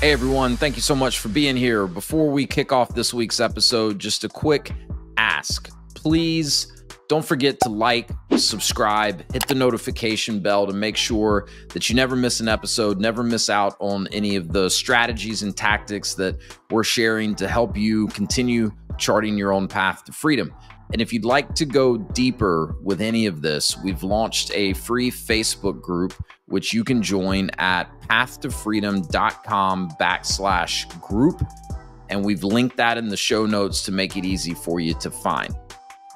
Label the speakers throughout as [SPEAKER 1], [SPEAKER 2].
[SPEAKER 1] Hey everyone, thank you so much for being here. Before we kick off this week's episode, just a quick ask. Please don't forget to like, subscribe, hit the notification bell to make sure that you never miss an episode, never miss out on any of the strategies and tactics that we're sharing to help you continue charting your own path to freedom. And if you'd like to go deeper with any of this, we've launched a free Facebook group, which you can join at pathtofreedom.com/group. And we've linked that in the show notes to make it easy for you to find.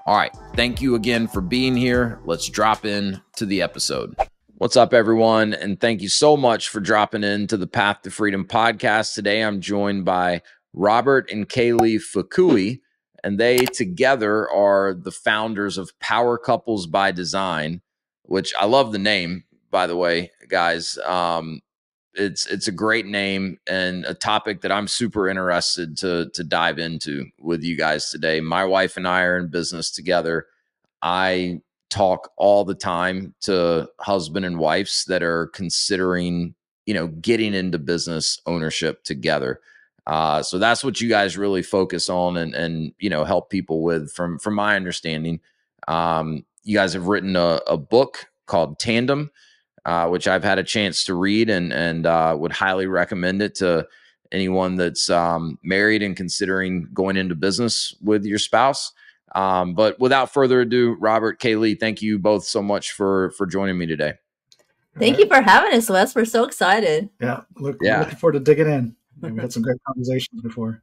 [SPEAKER 1] All right. Thank you again for being here. Let's drop in to the episode. What's up, everyone? And thank you so much for dropping into the Path to Freedom podcast. Today, I'm joined by Robert and Kaylee Fukui. And they together are the founders of Power Couples by Design, which I love the name, by the way, guys. It's a great name and a topic that I'm super interested to dive into with you guys today. My wife and I are in business together. I talk all the time to husband and wives that are considering, getting into business ownership together. So that's what you guys really focus on and help people with from my understanding. You guys have written a book called Tandem, which I've had a chance to read and would highly recommend it to anyone that's married and considering going into business with your spouse. But without further ado, Robert, Kaylee, thank you both so much for joining me today.
[SPEAKER 2] Thank you for having us, Wes. We're so excited.
[SPEAKER 3] Yeah, looking forward to digging in. We had some great conversations before.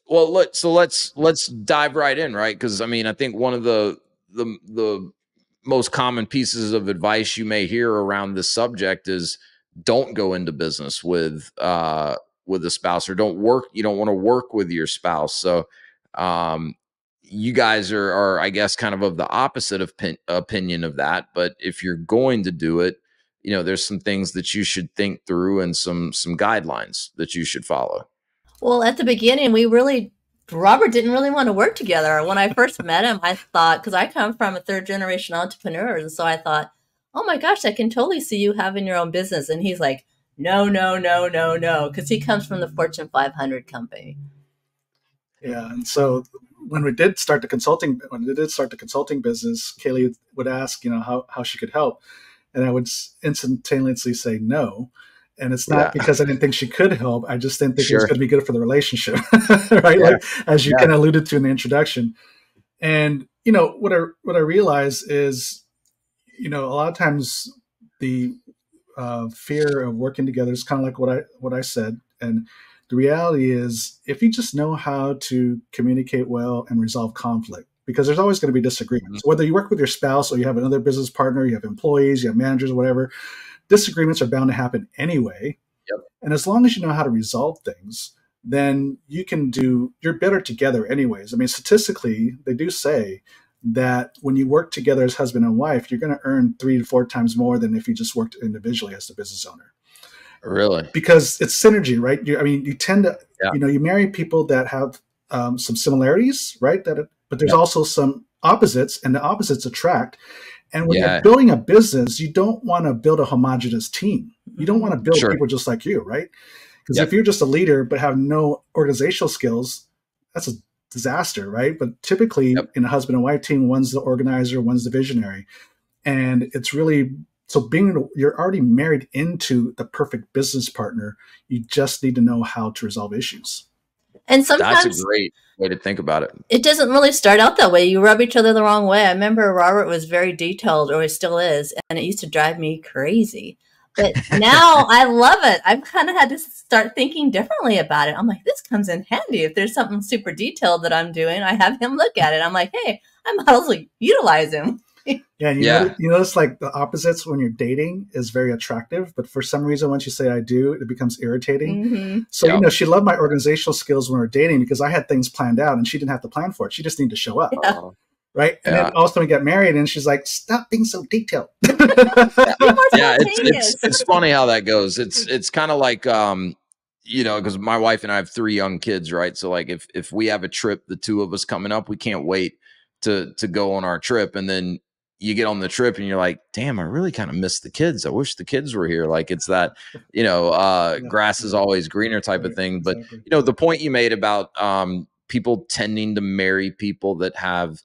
[SPEAKER 1] Well, let's dive right in, right? Because I think one of the most common pieces of advice you may hear around this subject is don't go into business with a spouse, or you don't want to work with your spouse. So you guys are I guess kind of the opposite of opinion of that. But if you're going to do it, there's some things that you should think through and some guidelines that you should follow.
[SPEAKER 2] Well, at the beginning, Robert didn't really want to work together. When I first met him, I thought, because I come from a third generation entrepreneur, and so I thought, oh my gosh, I can totally see you having your own business. And he's like, no, because he comes from the Fortune 500 company.
[SPEAKER 3] Yeah, and so when we did start the consulting business, Kaylee would ask, how she could help. And I would instantaneously say no. And it's not because I didn't think she could help. I just didn't think it was going to be good for the relationship, right? Yeah. Like, as you kind of alluded to in the introduction. And, what I realize is, a lot of times the fear of working together is kind of like what I said. And the reality is, if you just know how to communicate well and resolve conflict, because there's always going to be disagreements, whether you work with your spouse or you have another business partner, you have employees, you have managers, whatever, disagreements are bound to happen anyway.
[SPEAKER 1] Yep. And
[SPEAKER 3] as long as you know how to resolve things, then you're better together anyways. Statistically, they do say that when you work together as husband and wife, you're going to earn 3 to 4 times more than if you just worked individually as the business owner.
[SPEAKER 1] Really?
[SPEAKER 3] Because it's synergy, right? You tend to, you marry people that have some similarities, right? But there's also some opposites, and the opposites attract. And when you're building a business, you don't want to build a homogenous team. You don't want to build people just like you, right? Because if you're just a leader but have no organizational skills, that's a disaster, right? But typically in a husband and wife team, one's the organizer, one's the visionary. And it's really, you're already married into the perfect business partner. You just need to know how to resolve issues.
[SPEAKER 2] And sometimes
[SPEAKER 1] that's a great way to think about it.
[SPEAKER 2] It doesn't really start out that way. You rub each other the wrong way. I remember Robert was very detailed, or he still is, and it used to drive me crazy. But now I love it. I've kind of had to start thinking differently about it. I'm like, this comes in handy. If there's something super detailed that I'm doing, I have him look at it. I'm like, hey, I might as well utilize him.
[SPEAKER 3] Yeah, and you notice like the opposites when you're dating is very attractive, but for some reason, once you say I do, it becomes irritating.
[SPEAKER 2] Mm-hmm.
[SPEAKER 3] So, she loved my organizational skills when we were dating because I had things planned out and she didn't have to plan for it. She just needed to show up.
[SPEAKER 2] Yeah.
[SPEAKER 3] Right. And then also we got married and she's like, stop being so detailed.
[SPEAKER 1] It's funny how that goes. It's kind of like, because my wife and I have 3 young kids, right? So like if we have a trip, the 2 of us coming up, we can't wait to go on our trip. And then, you get on the trip and you're like, damn, I really kind of miss the kids. I wish the kids were here. Like it's that, grass is always greener type of thing. But,
[SPEAKER 3] exactly.
[SPEAKER 1] the point you made about people tending to marry people that have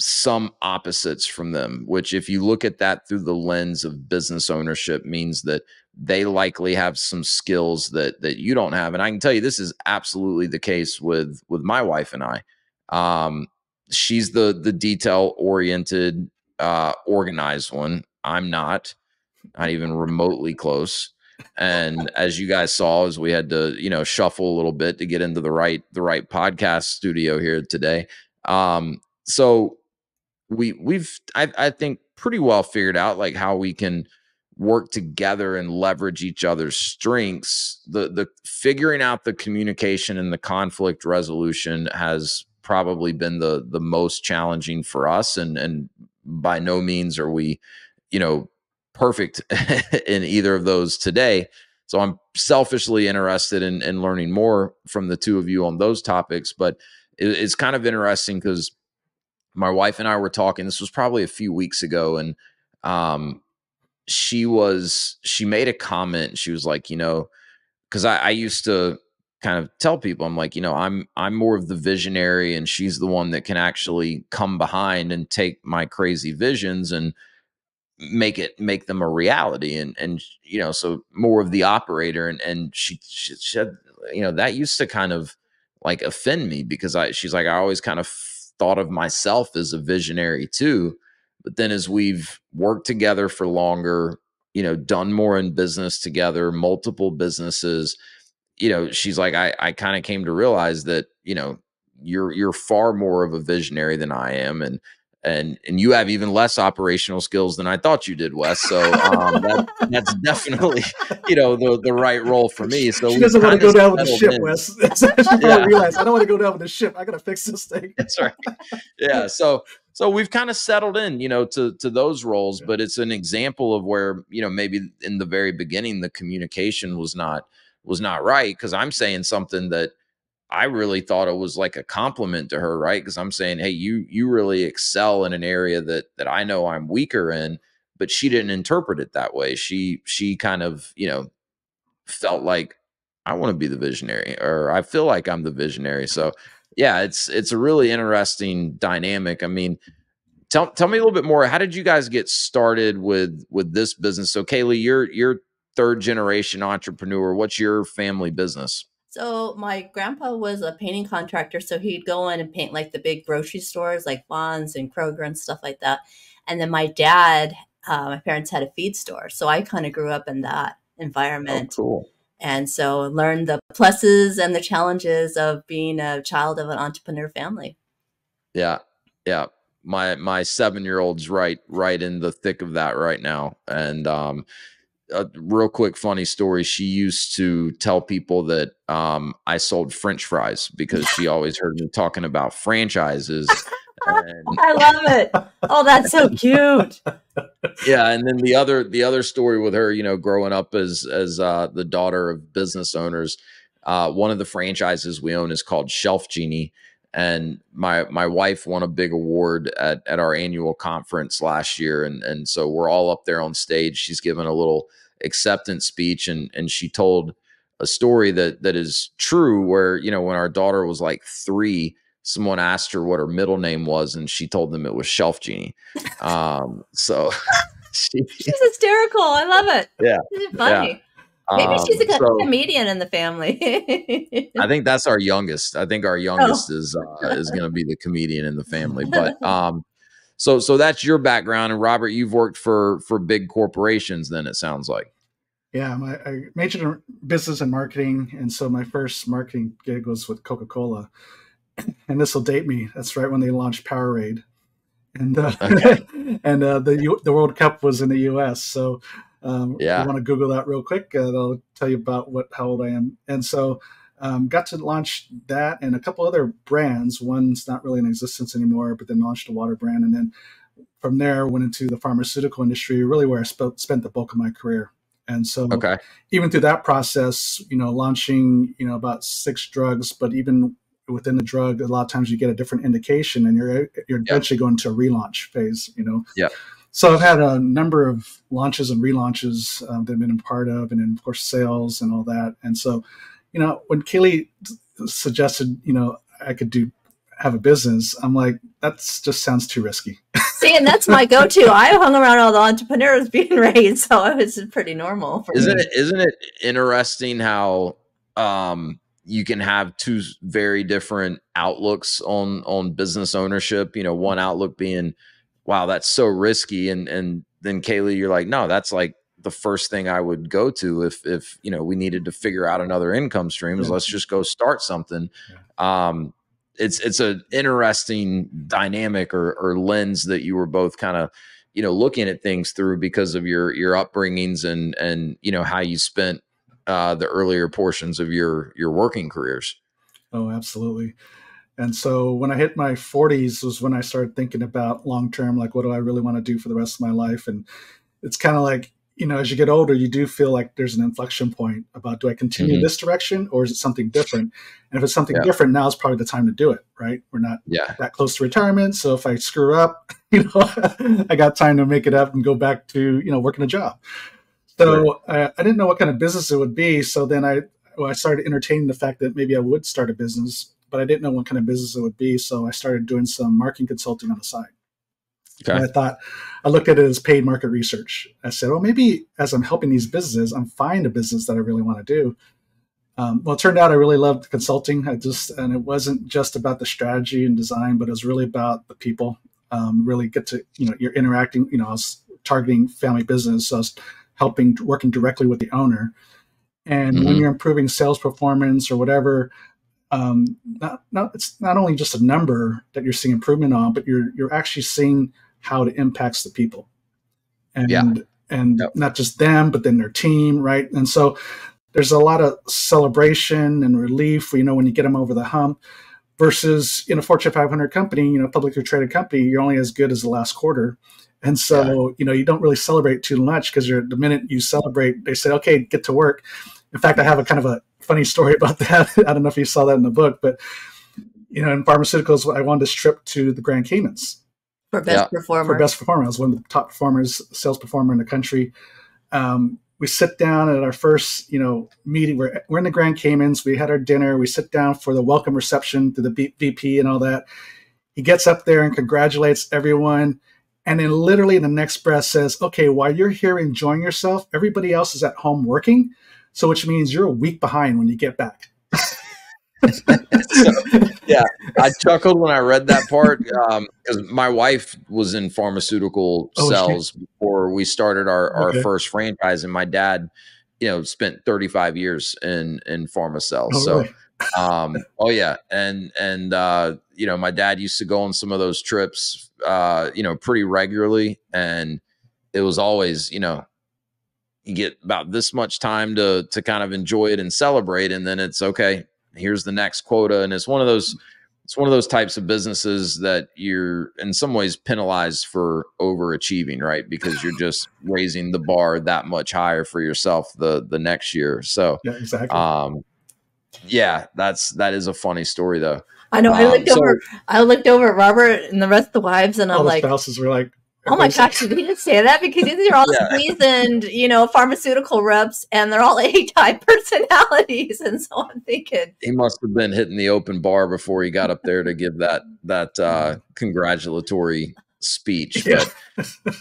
[SPEAKER 1] some opposites from them, which if you look at that through the lens of business ownership means that they likely have some skills that you don't have. And I can tell you, this is absolutely the case with my wife and I. She's the detail oriented, organized one. I'm not even remotely close. And as you guys saw, as we had to, shuffle a little bit to get into the right podcast studio here today. So I think pretty well figured out like how we can work together and leverage each other's strengths. The figuring out the communication and the conflict resolution has probably been the most challenging for us. And by no means are we, perfect in either of those today. So I'm selfishly interested in learning more from the two of you on those topics. But it's kind of interesting because my wife and I were talking, this was probably a few weeks ago. And she made a comment. She was like, because I used to kind of tell people, I'm like, I'm more of the visionary and she's the one that can actually come behind and take my crazy visions and make them a reality. And so more of the operator. And she said, that used to kind of like offend me because she's like, I always kind of thought of myself as a visionary too. But then as we've worked together for longer, done more in business together, multiple businesses, she's like, I kind of came to realize that, you're far more of a visionary than I am. And you have even less operational skills than I thought you did, Wes. So that's definitely, the right role for me. So
[SPEAKER 3] she doesn't want to go down with the ship,
[SPEAKER 1] in.
[SPEAKER 3] Wes. I realize I don't want to go down with the ship. I got to fix this thing.
[SPEAKER 1] That's right. Yeah. So we've kind of settled in, to those roles, but it's an example of where, maybe in the very beginning, the communication was not right. Cause I'm saying something that I really thought it was like a compliment to her, right? Because I'm saying, hey, you really excel in an area that I know I'm weaker in, but she didn't interpret it that way. She kind of, felt like I want to be the visionary, or I feel like I'm the visionary. So yeah, it's a really interesting dynamic. I mean, tell me a little bit more. How did you guys get started with this business? So Kaylee, you're third generation entrepreneur. What's your family business?
[SPEAKER 2] So my grandpa was a painting contractor, so he'd go in and paint like the big grocery stores like Vons and Kroger and stuff like that. And then my dad, my parents had a feed store, so I kind of grew up in that environment.
[SPEAKER 1] Oh, cool.
[SPEAKER 2] And so learned the pluses and the challenges of being a child of an entrepreneur family.
[SPEAKER 1] Yeah. Yeah. My 7-year-old's right in the thick of that right now. And a real quick funny story. She used to tell people that I sold French fries because she always heard me talking about franchises.
[SPEAKER 2] I love it. Oh, that's so cute.
[SPEAKER 1] Yeah, and then the other story with her, growing up as the daughter of business owners, one of the franchises we own is called Shelf Genie, and my wife won a big award at our annual conference last year, and so we're all up there on stage. She's given a little acceptance speech, and she told a story that is true, where when our daughter was like 3, someone asked her what her middle name was, and she told them it was Shelf Genie. So she's
[SPEAKER 2] hysterical. I love it.
[SPEAKER 1] Yeah,
[SPEAKER 2] this is funny. Yeah. Maybe she's a comedian in the family.
[SPEAKER 1] I think that's our youngest. I think our youngest is going to be the comedian in the family. But so that's your background. And Robert, you've worked for big corporations then, it sounds like.
[SPEAKER 3] Yeah, I majored in business and marketing. And so my first marketing gig was with Coca-Cola. And this will date me. That's right when they launched Powerade. And okay. And the World Cup was in the U.S. So if you want to Google that real quick, that'll tell you about how old I am. And so got to launch that and a couple other brands. One's not really in existence anymore, but then launched a water brand. And then from there went into the pharmaceutical industry, really where I spent the bulk of my career. And so even through that process, launching, about 6 drugs, but even within the drug, a lot of times you get a different indication, and you're eventually going to a relaunch phase.
[SPEAKER 1] Yeah.
[SPEAKER 3] So I've had a number of launches and relaunches that I've been a part of, and then of course sales and all that. And so, when Kaylee suggested, I could have a business, I'm like, that's just sounds too risky.
[SPEAKER 2] See, and that's my go-to. I hung around all the entrepreneurs being raised, so it was pretty normal for me.
[SPEAKER 1] Isn't it interesting how you can have two very different outlooks on business ownership? One outlook being, wow, that's so risky, and then Kaylee, you're like, no, that's like the first thing I would go to if we needed to figure out another income stream, is let's just go start something. Yeah. It's an interesting dynamic or lens that you were both kind of, looking at things through because of your upbringings and how you spent the earlier portions of your working careers.
[SPEAKER 3] Oh, absolutely. And so when I hit my 40s was when I started thinking about long-term, like, what do I really want to do for the rest of my life? And it's kind of like, as you get older, you do feel like there's an inflection point about, do I continue this direction or is it something different? And if it's something different, now is probably the time to do it, right? We're not that close to retirement. So if I screw up, I got time to make it up and go back to, working a job. So I didn't know what kind of business it would be. So then I started entertaining the fact that maybe I would start a business, but I didn't know what kind of business it would be. So I started doing some marketing consulting on the side. Okay. And I looked at it as paid market research. I said, well, maybe as I'm helping these businesses, I'm finding a business that I really want to do. Well, it turned out I really loved consulting. And it wasn't just about the strategy and design, but it was really about the people. Really get to, you're interacting, I was targeting family business. So I was working directly with the owner. And when you're improving sales performance or whatever, it's not only just a number that you're seeing improvement on, but you're actually seeing how it impacts the people, and not just them, but then their team, right? And so there's a lot of celebration and relief, when you get them over the hump. Versus in a Fortune 500 company, publicly traded company, you're only as good as the last quarter. And so, you don't really celebrate too much because the minute you celebrate, they say, okay, get to work. In fact, I have a kind of a funny story about that. I don't know if you saw that in the book, but, in pharmaceuticals, I won this trip to the Grand Caymans.
[SPEAKER 2] For best performer.
[SPEAKER 3] For best performer. I was one of the top performers, sales performer in the country. We sit down at our first, meeting. We're in the Grand Caymans. We had our dinner. We sit down for the welcome reception to the VP and all that. He gets up there and congratulates everyone. And then literally the next breath says, okay, while you're here enjoying yourself, everybody else is at home working. So which means you're a week behind when you get back.
[SPEAKER 1] I chuckled when I read that part because my wife was in pharmaceutical sales before we started our first franchise, and my dad, spent 35 years in pharma sales.
[SPEAKER 3] Really?
[SPEAKER 1] And my dad used to go on some of those trips, pretty regularly, and it was always, you get about this much time to kind of enjoy it and celebrate, and then it's okay, here's the next quota. And it's one of those types of businesses that you're in some ways penalized for overachieving, right? Because you're just raising the bar that much higher for yourself the next year. So
[SPEAKER 3] yeah, exactly.
[SPEAKER 1] That is a funny story though.
[SPEAKER 2] I know. I looked over at Robert and the rest of the wives, and I'm like,
[SPEAKER 3] spouses were like,
[SPEAKER 2] oh my gosh, did he just say that? Because these are all seasoned, pharmaceutical reps, and they're all A-type personalities. And so I'm thinking
[SPEAKER 1] he must have been hitting the open bar before he got up there to give that congratulatory speech.
[SPEAKER 3] Yeah.
[SPEAKER 1] But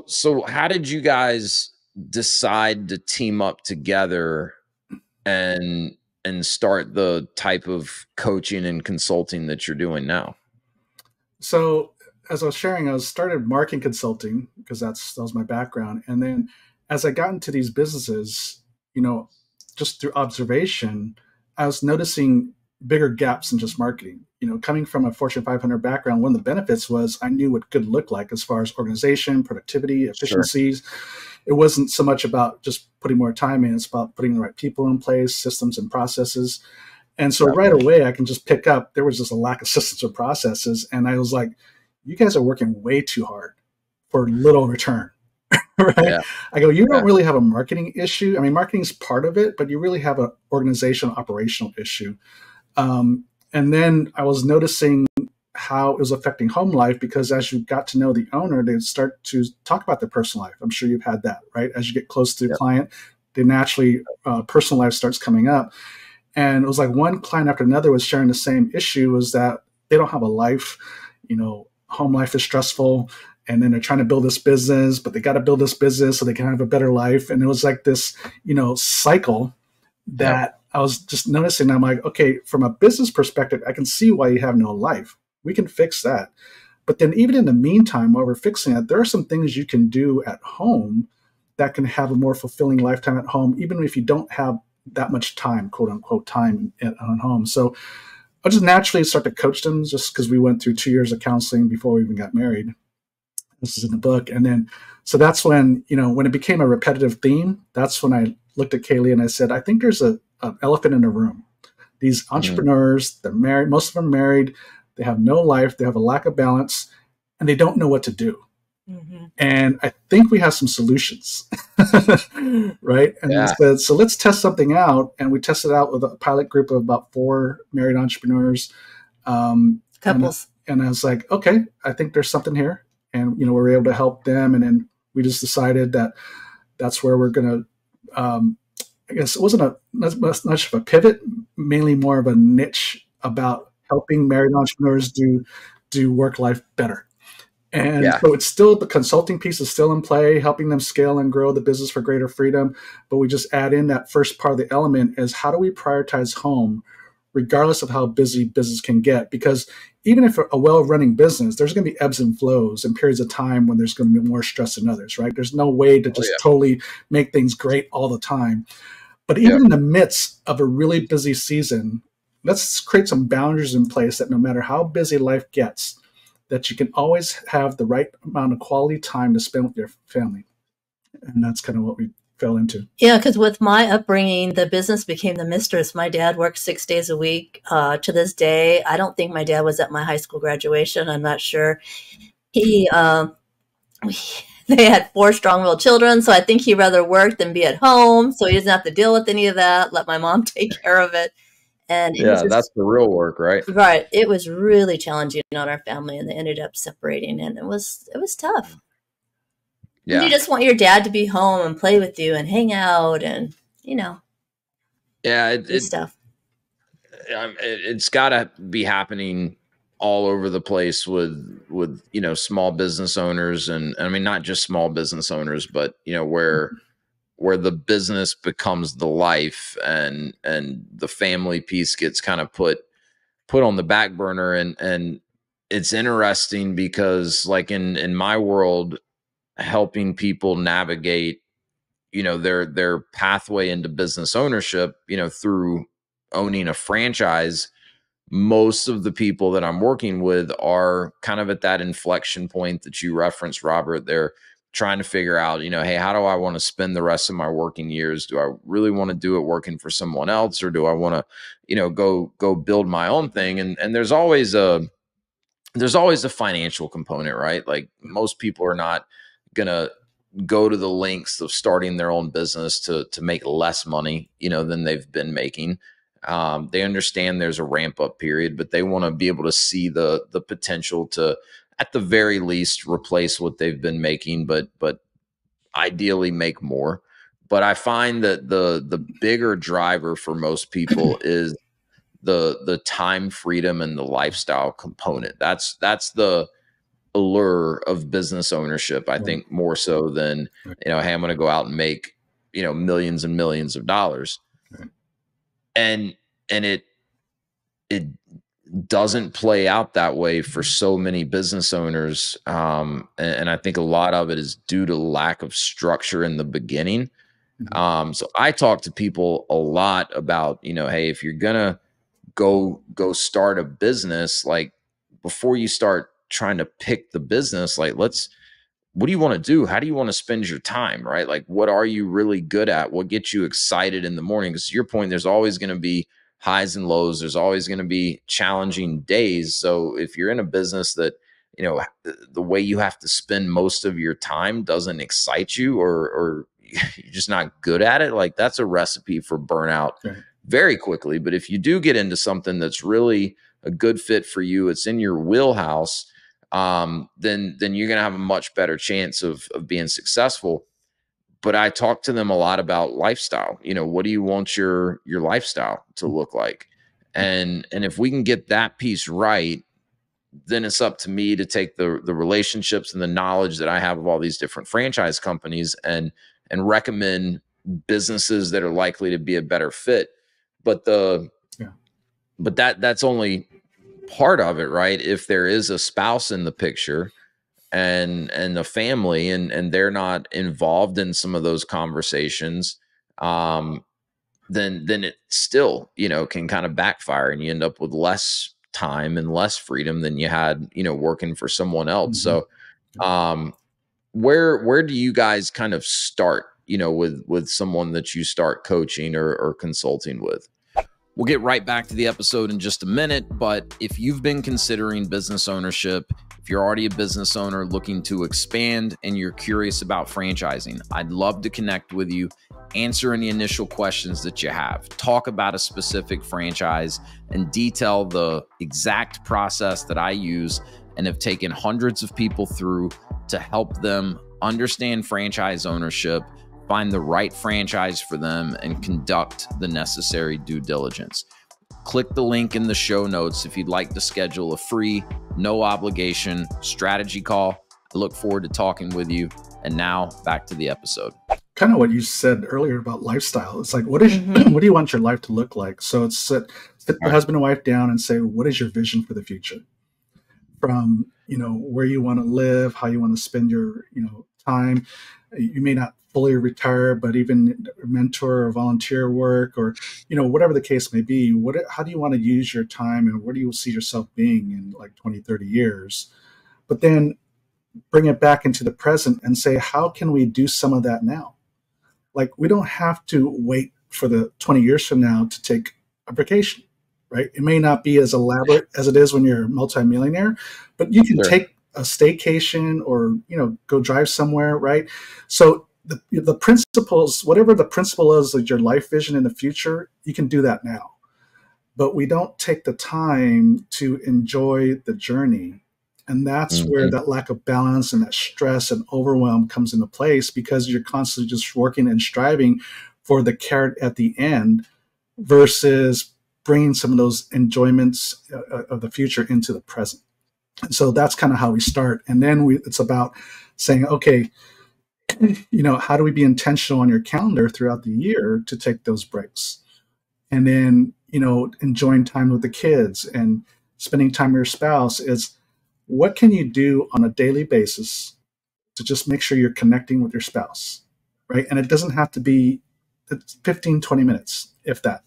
[SPEAKER 1] so how did you guys decide to team up together and start the type of coaching and consulting that you're doing now?
[SPEAKER 3] So as I was sharing, I started marketing consulting because that was my background. And then as I got into these businesses, just through observation, I was noticing bigger gaps in just marketing. Coming from a Fortune 500 background, one of the benefits was I knew what good looked like as far as organization, productivity, efficiencies. Sure. It wasn't so much about just putting more time in. It's about putting the right people in place, systems and processes. And so right away, I can just pick up, there was just a lack of systems or processes. And I was like, you guys are working way too hard for little return, right? Yeah. I go, you don't really have a marketing issue. I mean, marketing is part of it, but you really have an organizational, operational issue. And then I was noticing how it was affecting home life, because as you got to know the owner, they'd start to talk about their personal life. I'm sure you've had that, right? As you get close to the client, they naturally, personal life starts coming up. And it was like one client after another was sharing the same issue, was that they don't have a life, home life is stressful. And then they're trying to build this business, but they got to build this business so they can have a better life. And it was like this, cycle that I was just noticing. I'm like, okay, from a business perspective, I can see why you have no life. We can fix that. But then even in the meantime, while we're fixing it, there are some things you can do at home that can have a more fulfilling lifetime at home, even if you don't have that much time, quote unquote, time at home. So I'll just naturally start to coach them, just because we went through 2 years of counseling before we even got married. This is in the book. And then, so that's when, when it became a repetitive theme, that's when I looked at Kaylee and I said, I think there's an elephant in the room. These entrepreneurs, they're married, most of them are married, they have no life, they have a lack of balance, and they don't know what to do. Mm-hmm. And I think we have some solutions, right? And we said, so let's test something out. And we tested out with a pilot group of about 4 married entrepreneurs.
[SPEAKER 2] Couples.
[SPEAKER 3] And I was like, okay, I think there's something here. And, we were able to help them. And then we just decided that that's where we're going to, I guess it wasn't not much of a pivot, mainly more of a niche about helping married entrepreneurs do work-life better. And so it's still, the consulting piece is still in play, helping them scale and grow the business for greater freedom. But we just add in that first part of the element is, how do we prioritize home regardless of how busy business can get? Because even if a well-running business, there's going to be ebbs and flows and periods of time when there's going to be more stress than others, right? There's no way to just totally make things great all the time. But even in the midst of a really busy season, let's create some boundaries in place that no matter how busy life gets, that you can always have the right amount of quality time to spend with your family. And that's kind of what we fell into.
[SPEAKER 2] Yeah, because with my upbringing, the business became the mistress. My dad worked 6 days a week. To this day, I don't think my dad was at my high school graduation. I'm not sure. They had 4 strong-willed children, so I think he'd rather work than be at home, so he doesn't have to deal with any of that. Let my mom take care of it. And
[SPEAKER 1] that's the real work, right?
[SPEAKER 2] Right. It was really challenging on our family, and they ended up separating, and it was tough. Yeah. And you just want your dad to be home and play with you and hang out and, do stuff.
[SPEAKER 1] It's got to be happening all over the place with small business owners, and I mean, not just small business owners, but where the business becomes the life, and the family piece gets kind of put on the back burner. And it's interesting because, like, in my world, helping people navigate, their pathway into business ownership, through owning a franchise, most of the people that I'm working with are kind of at that inflection point that you referenced, Robert. They're trying to figure out, hey, how do I want to spend the rest of my working years? Do I really want to do it working for someone else, or do I want to, go build my own thing? And there's always a financial component, right? Like, most people are not gonna go to the lengths of starting their own business to make less money, than they've been making. They understand there's a ramp up period, but they want to be able to see the potential to, at the very least, replace what they've been making, but ideally make more. But I find that the bigger driver for most people is the time freedom and the lifestyle component. That's the allure of business ownership, I think, more so than, hey, I'm going to go out and make, millions and millions of dollars. And it doesn't play out that way for so many business owners. And I think a lot of it is due to lack of structure in the beginning. So I talk to people a lot about, hey, if you're going to go start a business, like, before you start trying to pick the business, like, what do you want to do? How do you want to spend your time, right? Like, what are you really good at? What gets you excited in the morning? Because to your point, there's always going to be highs and lows. There's always going to be challenging days. So if you're in a business that, the way you have to spend most of your time doesn't excite you, or you're just not good at it, like, that's a recipe for burnout very quickly. But if you do get into something that's really a good fit for you, it's in your wheelhouse, then you're going to have a much better chance of being successful. But I talk to them a lot about lifestyle. You know, what do you want your lifestyle to look like? And if we can get that piece right, then it's up to me to take the relationships and the knowledge that I have of all these different franchise companies and recommend businesses that are likely to be a better fit. But that's only part of it, right? If there is a spouse in the picture and a family and they're not involved in some of those conversations, then it still, you know, can kind of backfire and you end up with less time and less freedom than you had, you know, working for someone else. So where do you guys kind of start, you know, with someone that you start coaching or consulting with? We'll get right back to the episode in just a minute, but if you've been considering business ownership, if you're already a business owner looking to expand and you're curious about franchising, I'd love to connect with you, answer any initial questions that you have, talk about a specific franchise, and detail the exact process that I use and have taken hundreds of people through to help them understand franchise ownership, find the right franchise for them, and conduct the necessary due diligence. Click the link in the show notes if you'd like to schedule a free, no obligation strategy call. I look forward to talking with you. And now back to the episode.
[SPEAKER 3] Kind of what you said earlier about lifestyle. It's like, what do you want your life to look like? So it's sit the husband and wife down and say, what is your vision for the future? From, you know, where you want to live, how you want to spend your, you know, time. You may not fully retire, but even mentor or volunteer work or, you know, whatever the case may be, how do you want to use your time and where do you see yourself being in like 20, 30 years? But then bring it back into the present and say, how can we do some of that now? Like, we don't have to wait for the 20 years from now to take a vacation, right? It may not be as elaborate as it is when you're a multimillionaire, but you can take a staycation or, you know, go drive somewhere, right? So the principles, whatever the principle is of your life vision in the future, you can do that now. But we don't take the time to enjoy the journey. And that's where that lack of balance and that stress and overwhelm comes into place, because you're constantly just working and striving for the carrot at the end versus bringing some of those enjoyments of the future into the present. And so that's kind of how we start. And then it's about saying, okay, you know, how do we be intentional on your calendar throughout the year to take those breaks? And then, you know, enjoying time with the kids and spending time with your spouse is, what can you do on a daily basis to just make sure you're connecting with your spouse, right? And it doesn't have to be 15, 20 minutes, if that.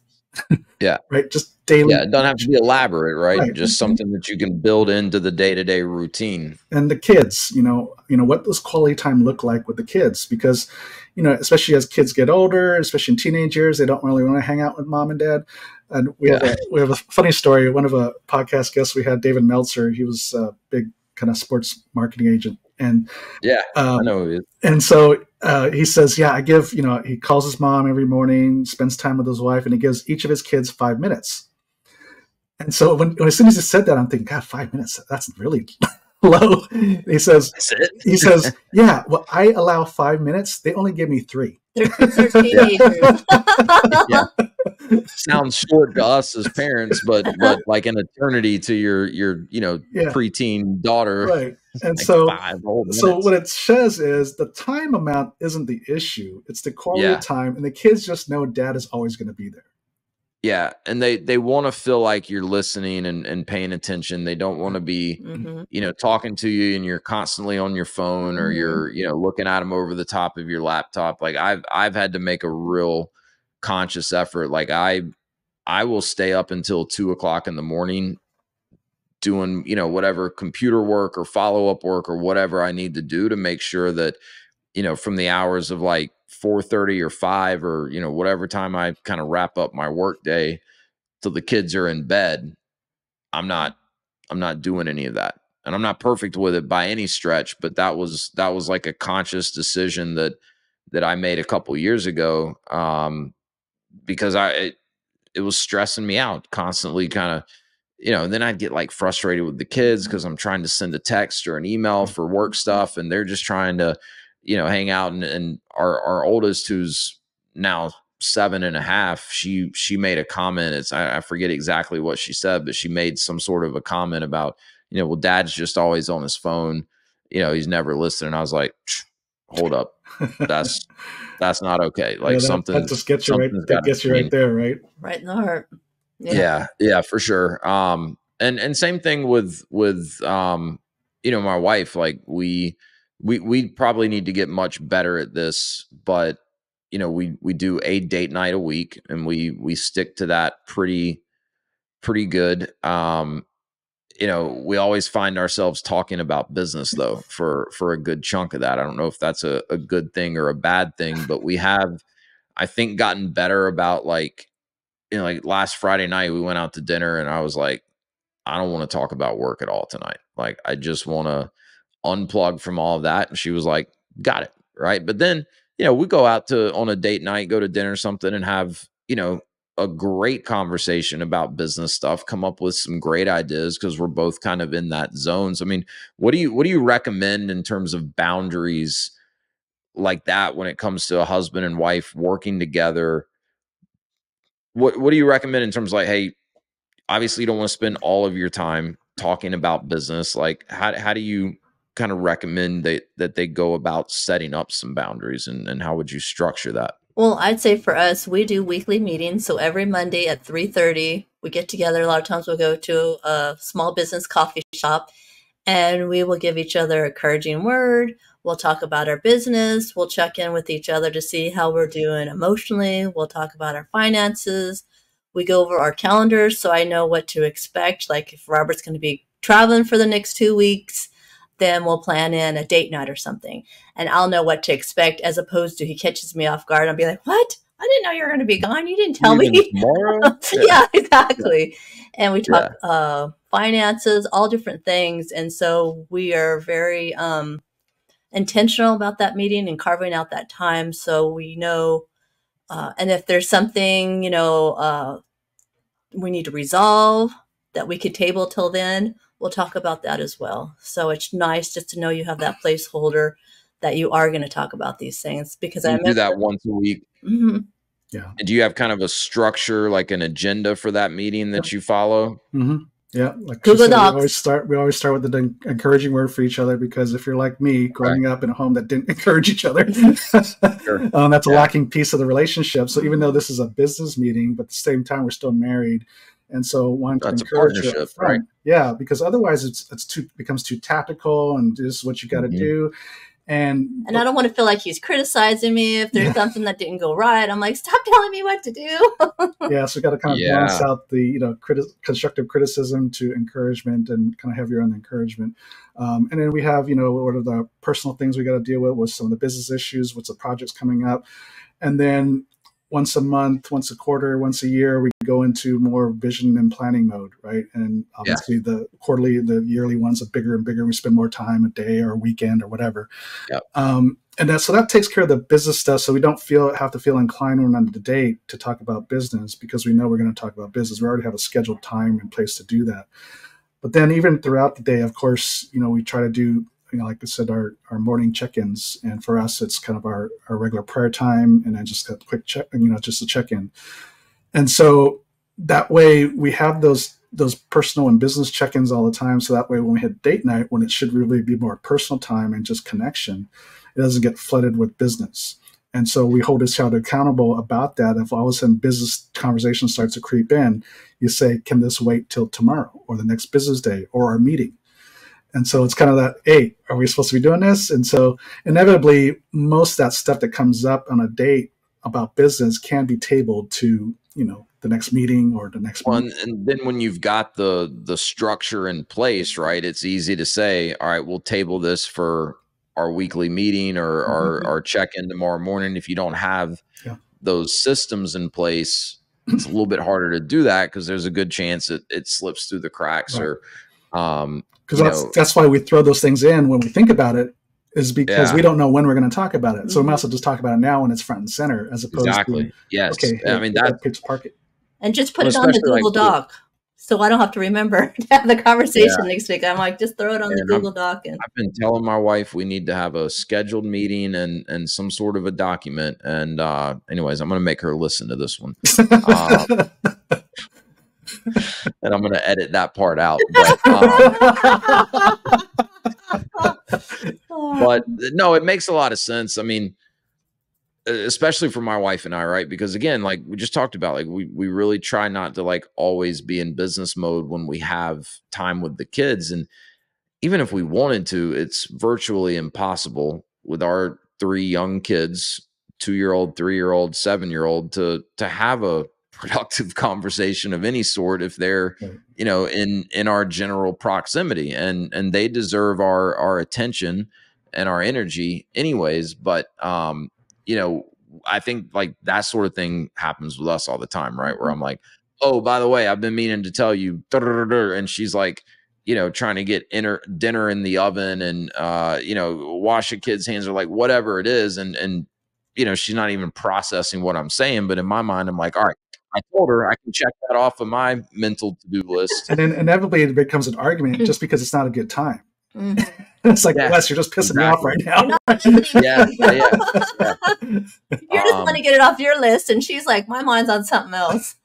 [SPEAKER 1] Yeah.
[SPEAKER 3] Right? Just daily.
[SPEAKER 1] Yeah, it doesn't have to be elaborate, right? Just something that you can build into the day-to-day routine.
[SPEAKER 3] And the kids, you know, what does quality time look like with the kids? Because, you know, especially as kids get older, especially in teenage years, they don't really want to hang out with mom and dad. And we have a funny story. One of a podcast guests we had, David Meltzer, he was a big kind of sports marketing agent. And
[SPEAKER 1] I know who he is. And
[SPEAKER 3] so he says, I give, you know, he calls his mom every morning, spends time with his wife, and he gives each of his kids 5 minutes. And so when as soon as he said that, I'm thinking, God, 5 minutes, that's really low. He says, yeah, well, I allow 5 minutes. They only give me 3.
[SPEAKER 2] They're teenagers.
[SPEAKER 1] Yeah. Sounds short to us as parents, but like an eternity to your you know, preteen daughter.
[SPEAKER 3] Right. And
[SPEAKER 1] like
[SPEAKER 3] so what it says is the time amount isn't the issue. It's the quality of time. And the kids just know dad is always going to be there.
[SPEAKER 1] Yeah. And they want to feel like you're listening and paying attention. They don't want to be, you know, talking to you and you're constantly on your phone or you're, you know, looking at them over the top of your laptop. Like I've had to make a real conscious effort. Like I will stay up until 2:00 in the morning doing, you know, whatever computer work or follow-up work or whatever I need to do to make sure that, you know, from the hours of like 4:30 or 5 or, you know, whatever time I kind of wrap up my work day till the kids are in bed, I'm not doing any of that. And I'm not perfect with it by any stretch, but that was like a conscious decision that I made a couple years ago. Because it was stressing me out constantly, kind of, and then I'd get like frustrated with the kids because I'm trying to send a text or an email for work stuff, and they're just trying to, hang out. And our oldest, who's now 7.5, she made a comment. I forget exactly what she said, but she made some sort of a comment about, well, dad's just always on his phone. He's never listening. I was like, hold up. That's not okay. Like,
[SPEAKER 3] that just gets you right. That gets you right there, right?
[SPEAKER 2] Right in the heart.
[SPEAKER 1] Yeah, for sure. And same thing with my wife. Like, we probably need to get much better at this, but we do a date night a week, and we stick to that pretty good. We always find ourselves talking about business, though, for a good chunk of that. I don't know if that's a good thing or a bad thing, but we have, I think, gotten better about, like, like last Friday night, we went out to dinner, and I was like, I don't want to talk about work at all tonight. Like, I just want to unplug from all of that. And she was like, got it. Right. But then, we go out on a date night, go to dinner or something, and have, a great conversation about business stuff, come up with some great ideas because we're both kind of in that zone. So, I mean, what do you recommend in terms of boundaries like that when it comes to a husband and wife working together? What do you recommend in terms of, like, hey, obviously you don't want to spend all of your time talking about business. Like, how do you kind of recommend that they go about setting up some boundaries, and how would you structure that?
[SPEAKER 2] Well, I'd say for us, we do weekly meetings. So every Monday at 3:30, we get together. A lot of times we'll go to a small business coffee shop, and we will give each other a encouraging word. We'll talk about our business. We'll check in with each other to see how we're doing emotionally. We'll talk about our finances. We go over our calendars so I know what to expect. Like, if Robert's going to be traveling for the next 2 weeks, then we'll plan in a date night or something. And I'll know what to expect, as opposed to he catches me off guard. I'll be like, what? I didn't know you were going to be gone. You didn't tell me.
[SPEAKER 1] Tomorrow?
[SPEAKER 2] Yeah, exactly. Yeah. And we talk finances, all different things. And so we are very intentional about that meeting and carving out that time so we know. And if there's something, we need to resolve that we could table till then, we'll talk about that as well. So it's nice just to know you have that placeholder that you are going to talk about these things, because I
[SPEAKER 1] do that once a week.
[SPEAKER 2] Mm-hmm.
[SPEAKER 3] Yeah.
[SPEAKER 1] And do you have kind of a structure, like an agenda for that meeting that you follow?
[SPEAKER 3] Mm-hmm. Yeah, like
[SPEAKER 2] Google Docs.
[SPEAKER 3] We always start with the encouraging word for each other, because if you're like me, growing up in a home that didn't encourage each other, that's a lacking piece of the relationship. So even though this is a business meeting, but at the same time we're still married, and so wanting to encourage
[SPEAKER 1] a partnership, right?
[SPEAKER 3] Yeah, because otherwise becomes too tactical, and this is what you got to do. And
[SPEAKER 2] I don't want to feel like he's criticizing me if there's something that didn't go right. I'm like, stop telling me what to do.
[SPEAKER 3] Yeah, so we got to kind of balance out the constructive criticism to encouragement, and kind of heavier on the encouragement. And then we have what are the personal things we got to deal with some of the business issues, what's the projects coming up, and then once a month, once a quarter, once a year, we go into more vision and planning mode, right? And obviously the yearly ones are bigger and bigger. We spend more time, a day or a weekend or whatever.
[SPEAKER 1] Yep.
[SPEAKER 3] So that takes care of the business stuff. So we don't have to feel inclined when on the date to talk about business, because we know we're going to talk about business. We already have a scheduled time in place to do that. But then even throughout the day, of course, we try to do, like I said, our morning check-ins. And for us, it's kind of our regular prayer time, and then just a quick check, just a check-in. And so that way we have those personal and business check-ins all the time. So that way when we hit date night, when it should really be more personal time and just connection, it doesn't get flooded with business. And so we hold each other accountable about that. If all of a sudden business conversation starts to creep in, you say, can this wait till tomorrow or the next business day or our meeting? And so it's kind of that, hey, are we supposed to be doing this? And so inevitably, most of that stuff that comes up on a date about business can be tabled to, the next meeting or the next month.
[SPEAKER 1] And then when you've got the structure in place, right, it's easy to say, all right, we'll table this for our weekly meeting or our check-in tomorrow morning. If you don't have those systems in place, it's a little bit harder to do that, because there's a good chance it slips through the cracks. Right. Or
[SPEAKER 3] because that's why we throw those things in when we think about it, is because we don't know when we're going to talk about it. So we might as well just talk about it now when it's front and center, as opposed to
[SPEAKER 1] yes.
[SPEAKER 3] Okay,
[SPEAKER 1] I mean, that's
[SPEAKER 3] pitch park it.
[SPEAKER 2] And just put
[SPEAKER 1] Well,
[SPEAKER 2] it on the
[SPEAKER 1] especially like,
[SPEAKER 2] Google Doc, so I don't have to remember to have the conversation
[SPEAKER 1] yeah,
[SPEAKER 2] next week. I'm like, just throw it on the
[SPEAKER 1] and
[SPEAKER 2] Google Doc. And
[SPEAKER 1] I've been telling my wife we need to have a scheduled meeting and some sort of a document. And anyways, I'm going to make her listen to this one. And I'm going to edit that part out. But no, it makes a lot of sense. I mean, especially for my wife and I, right? Because again, like we just talked about, like we really try not to like always be in business mode when we have time with the kids. And even if we wanted to, it's virtually impossible with our 3 young kids, 2-year-old, 3-year-old, 7-year-old, to have a productive conversation of any sort if they're, you know, in our general proximity, and they deserve our attention and our energy anyways. But you know, I think like that sort of thing happens with us all the time, right? Where I'm like, oh, by the way, I've been meaning to tell you, and she's like, you know, trying to get dinner in the oven and, you know, wash a kid's hands or like whatever it is. And, you know, she's not even processing what I'm saying. But in my mind, I'm like, all right, I told her I can check that off of my mental to-do list.
[SPEAKER 3] And then inevitably it becomes an argument just because it's not a good time.
[SPEAKER 2] Mhm.
[SPEAKER 3] It's like, Wes, you're just pissing me off right now.
[SPEAKER 1] Yeah.
[SPEAKER 2] You just want to get it off your list. And she's like, my mind's on something else.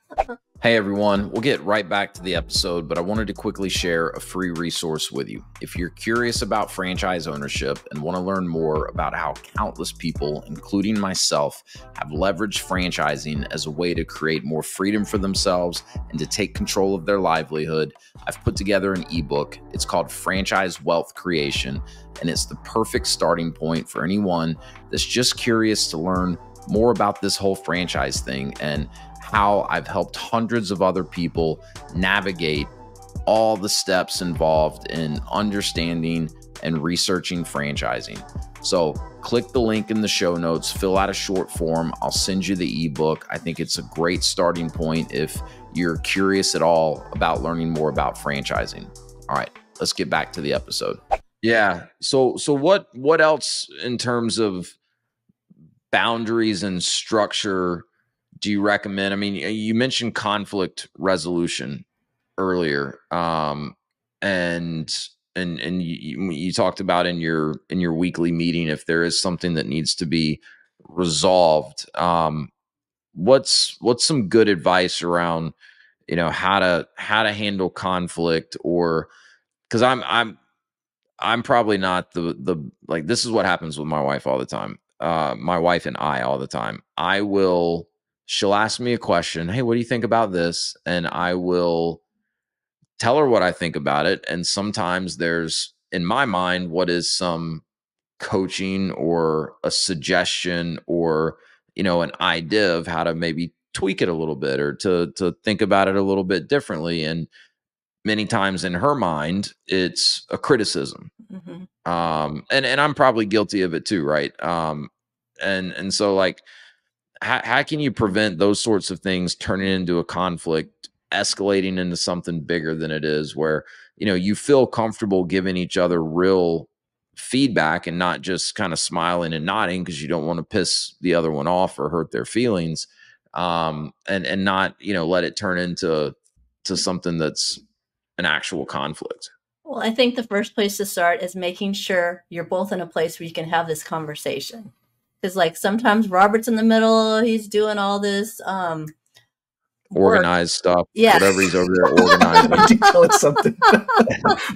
[SPEAKER 1] Hey everyone, we'll get right back to the episode, but I wanted to quickly share a free resource with you. If you're curious about franchise ownership and want to learn more about how countless people, including myself, have leveraged franchising as a way to create more freedom for themselves and to take control of their livelihood, I've put together an ebook. It's called Franchise Wealth Creation, and it's the perfect starting point for anyone that's just curious to learn more about this whole franchise thing and how I've helped hundreds of other people navigate all the steps involved in understanding and researching franchising. So click the link in the show notes, fill out a short form. I'll send you the ebook. I think it's a great starting point if you're curious at all about learning more about franchising. All right, let's get back to the episode. Yeah. So what else in terms of boundaries and structure do you recommend? I mean, you mentioned conflict resolution earlier, and you talked about in your weekly meeting if there is something that needs to be resolved. What's some good advice around, you know, how to handle conflict? Or because I'm probably not the like, this is what happens with my wife all the time. My wife and I all the time. She'll ask me a question. Hey, what do you think about this? And I will tell her what I think about it. And sometimes there's, in my mind, what is some coaching or a suggestion or, you know, an idea of how to maybe tweak it a little bit or to think about it a little bit differently. And many times in her mind, it's a criticism.
[SPEAKER 2] Mm-hmm.
[SPEAKER 1] And I'm probably guilty of it too, right? And so like, how can you prevent those sorts of things turning into a conflict, escalating into something bigger than it is, where, you know, you feel comfortable giving each other real feedback and not just kind of smiling and nodding because you don't want to piss the other one off or hurt their feelings, and not, you know, let it turn into something that's an actual conflict.
[SPEAKER 2] Well, I think the first place to start is making sure you're both in a place where you can have this conversation. Because like sometimes Robert's in the middle, he's doing all this
[SPEAKER 1] organized stuff.
[SPEAKER 2] Yeah.
[SPEAKER 1] Whatever he's over there organizing.
[SPEAKER 3] Detailing something.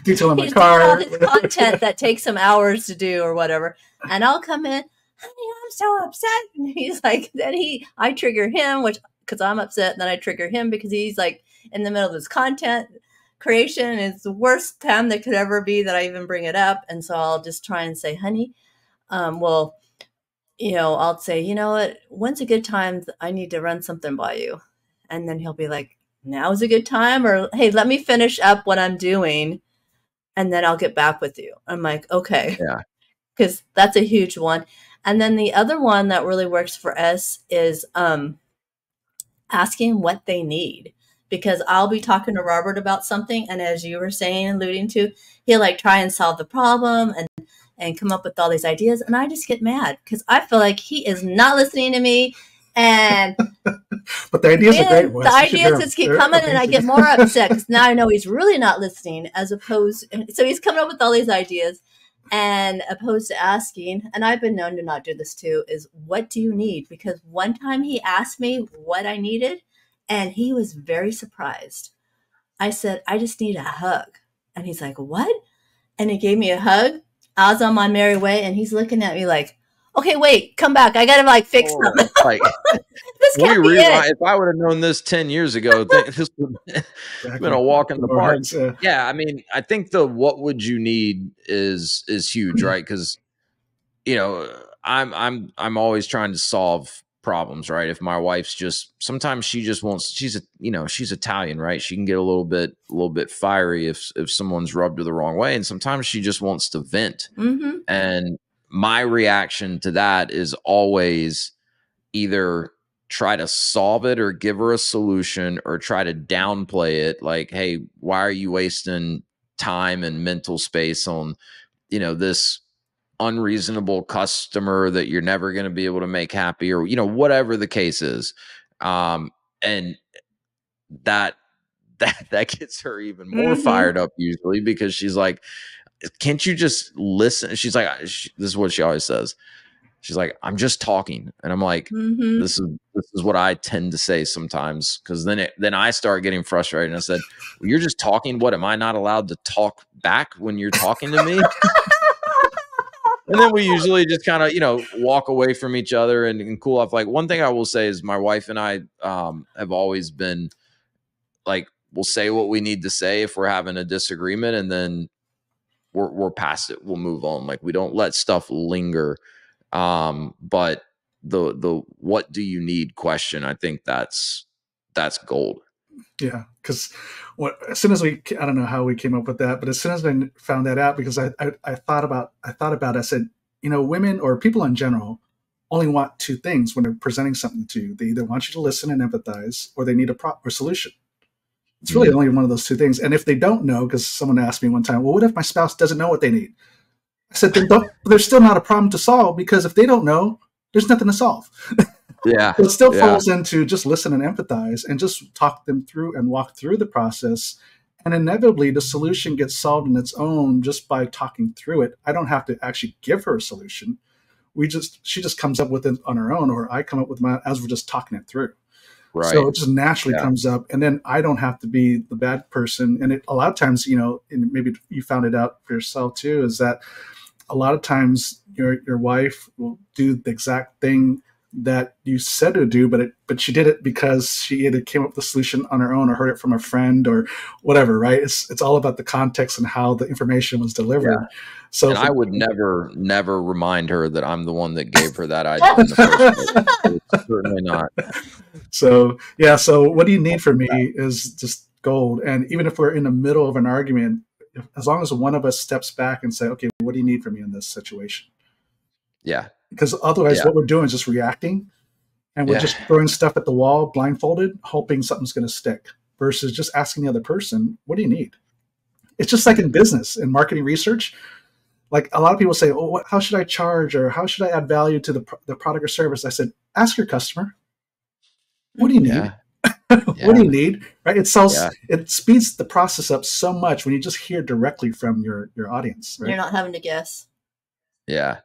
[SPEAKER 3] Detailing my
[SPEAKER 2] He's
[SPEAKER 3] car.
[SPEAKER 2] doing all this content that takes some hours to do or whatever. And I'll come in, honey, I'm so upset. And he's like, I trigger him, because I'm upset. And then I trigger him because he's like in the middle of his content creation. It's the worst time that could ever be that I even bring it up. And so I'll just try and say, honey, well, you know, I'll say, you know what, when's a good time? I need to run something by you. And then he'll be like, now's a good time. Or, hey, let me finish up what I'm doing and then I'll get back with you. I'm like, okay.
[SPEAKER 1] Yeah.
[SPEAKER 2] Because that's a huge one. And then the other one that really works for us is asking what they need. Because I'll be talking to Robert about something. And as you were saying, alluding to, he'll like try and solve the problem and come up with all these ideas. And I just get mad because I feel like he is not listening to me. And
[SPEAKER 3] but the ideas are great.
[SPEAKER 2] The ideas just keep coming, and I get more upset because now I know he's really not listening. So he's coming up with all these ideas, and opposed to asking. And I've been known to not do this too. Is what do you need? Because one time he asked me what I needed, and he was very surprised. I said, I just need a hug, and he's like, what? And he gave me a hug. I was on my merry way, and he's looking at me like, okay, wait, come back. I gotta fix something.
[SPEAKER 1] Like,
[SPEAKER 2] this can't be it.
[SPEAKER 1] If I would have known this 10 years ago, this would have been a walk in the park. Yeah, I mean, I think the what would you need is huge, right? Because I'm always trying to solve problems, right? If my wife's sometimes she just wants, she's Italian, right? She can get a little bit fiery if someone's rubbed her the wrong way, and sometimes she just wants to vent.
[SPEAKER 2] Mm-hmm.
[SPEAKER 1] And my reaction to that is always either try to solve it or give her a solution, or try to downplay it. Like, hey, why are you wasting time and mental space on, this unreasonable customer that you're never going to be able to make happy, or, whatever the case is. And that gets her even more fired up usually, because she's like, can't you just listen? She's like, this is what she always says. She's like, I'm just talking. And I'm like, this is what I tend to say sometimes. Cause then I start getting frustrated, and I said, well, you're just talking. What, am I not allowed to talk back when you're talking to me? And then we usually just kind of, walk away from each other and cool off. Like, one thing I will say is my wife and I have always been like, we'll say what we need to say if we're having a disagreement, and then we're past it. We'll move on. Like, we don't let stuff linger. But the what do you need question, I think that's gold.
[SPEAKER 3] Yeah, because as soon as I don't know how we came up with that, but as soon as I found that out, because I thought about it, I said, women or people in general only want two things when they're presenting something to you. They either want you to listen and empathize, or they need a proper solution. It's really only one of those two things. And if they don't know, because someone asked me one time, well, what if my spouse doesn't know what they need? I said, there's still not a problem to solve, because if they don't know, there's nothing to solve.
[SPEAKER 1] Yeah.
[SPEAKER 3] So it still falls into just listen and empathize, and just talk them through and walk through the process. And inevitably, the solution gets solved on its own just by talking through it. I don't have to actually give her a solution. She just comes up with it on her own, or I come up with mine as we're just talking it through. Right. So it just naturally comes up, and then I don't have to be the bad person. And a lot of times, and maybe you found it out for yourself too, is that a lot of times your wife will do the exact thing that you said to do, but she did it because she either came up with the solution on her own, or heard it from a friend, or whatever, right? It's all about the context and how the information was delivered. Yeah. So,
[SPEAKER 1] and I would never remind her that I'm the one that gave her that idea in the first place. It's certainly not.
[SPEAKER 3] So what do you need from me is just gold. And even if we're in the middle of an argument, as long as one of us steps back and say, okay, what do you need from me in this situation?
[SPEAKER 1] Yeah.
[SPEAKER 3] Because otherwise what we're doing is just reacting, and we're just throwing stuff at the wall blindfolded, hoping something's going to stick, versus just asking the other person, what do you need? It's just like in business and marketing research. Like, a lot of people say, oh, how should I charge, or how should I add value to the product or service? I said, ask your customer, what do you need?
[SPEAKER 1] Yeah.
[SPEAKER 3] What do you need? Right? It speeds the process up so much when you just hear directly from your audience. Right?
[SPEAKER 2] You're not having to guess.
[SPEAKER 1] Yeah.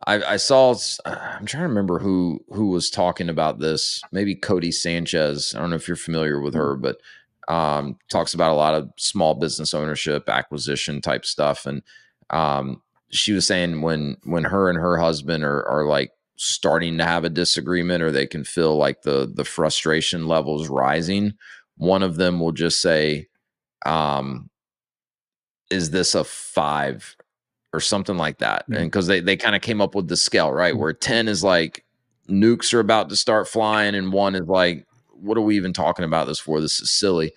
[SPEAKER 1] I saw, I'm trying to remember who was talking about this. Maybe Cody Sanchez. I don't know if you're familiar with her, but talks about a lot of small business ownership, acquisition type stuff. And she was saying when her and her husband are like starting to have a disagreement, or they can feel like the frustration levels rising, one of them will just say, is this a 5? Or something like that. And because they kind of came up with the scale, right? Where 10 is like nukes are about to start flying, and 1 is like, what are we even talking about this for? This is silly.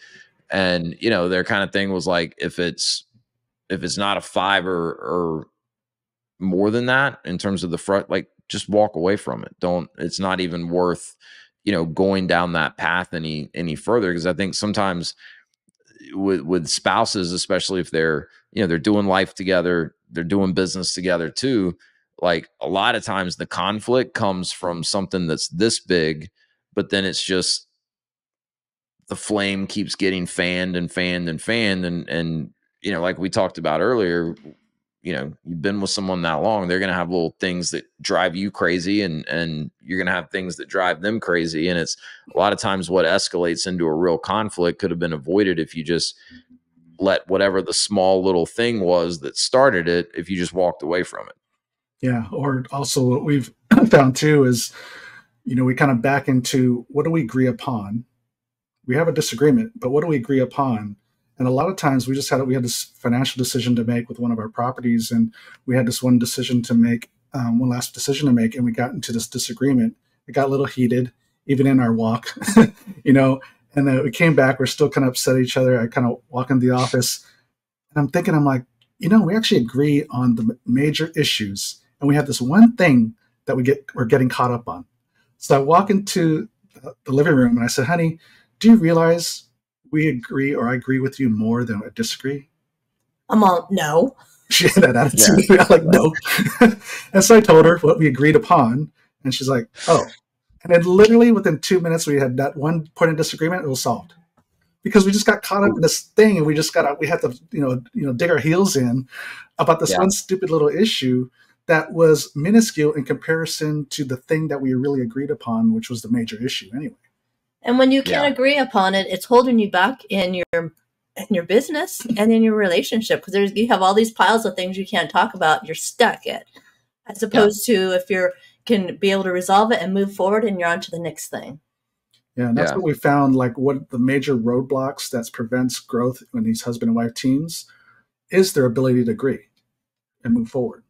[SPEAKER 1] And their kind of thing was like, if it's not a 5 or more than that in terms of the front, like, just walk away from it. It's not even worth going down that path any further. Because I think sometimes with spouses, especially if they're they're doing life together, they're doing business together too, like a lot of times the conflict comes from something that's this big, but then it's just the flame keeps getting fanned and fanned and fanned. And, you know, like we talked about earlier, you know, you've been with someone that long, they're going to have little things that drive you crazy, and you're going to have things that drive them crazy. And it's a lot of times what escalates into a real conflict could have been avoided if you just let whatever the small little thing was that started it, if you just walked away from it.
[SPEAKER 3] Yeah. Or also what we've found too is, you know, we kind of back into what do we agree upon? We have a disagreement, but what do we agree upon? And a lot of times we had this financial decision to make with one of our properties, and we had this one last decision to make, and we got into this disagreement. It got a little heated, even in our walk, you know, and then we came back. We're still kind of upset at each other. I kind of walk into the office, and I'm like, you know, we actually agree on the major issues, and we have this one thing that we're getting caught up on. So I walk into the living room and I said, honey, do you realize we agree, or I agree with you more than I disagree?
[SPEAKER 2] I'm all, no.
[SPEAKER 3] She had that attitude. Yeah. I'm like, no. And so I told her what we agreed upon, and she's like, oh. And then literally within 2 minutes, we had that one point of disagreement. It was solved because we just got caught up in this thing, and we had to, you know, dig our heels in about this one stupid little issue that was minuscule in comparison to the thing that we really agreed upon, which was the major issue anyway.
[SPEAKER 2] And when you can't agree upon it, it's holding you back in your business and in your relationship, because you have all these piles of things you can't talk about. You're stuck at, as opposed to if you can be able to resolve it and move forward, and you're on to the next thing.
[SPEAKER 3] Yeah, and that's what we found. Like, what the major roadblocks that prevents growth in these husband and wife teams is their ability to agree and move forward.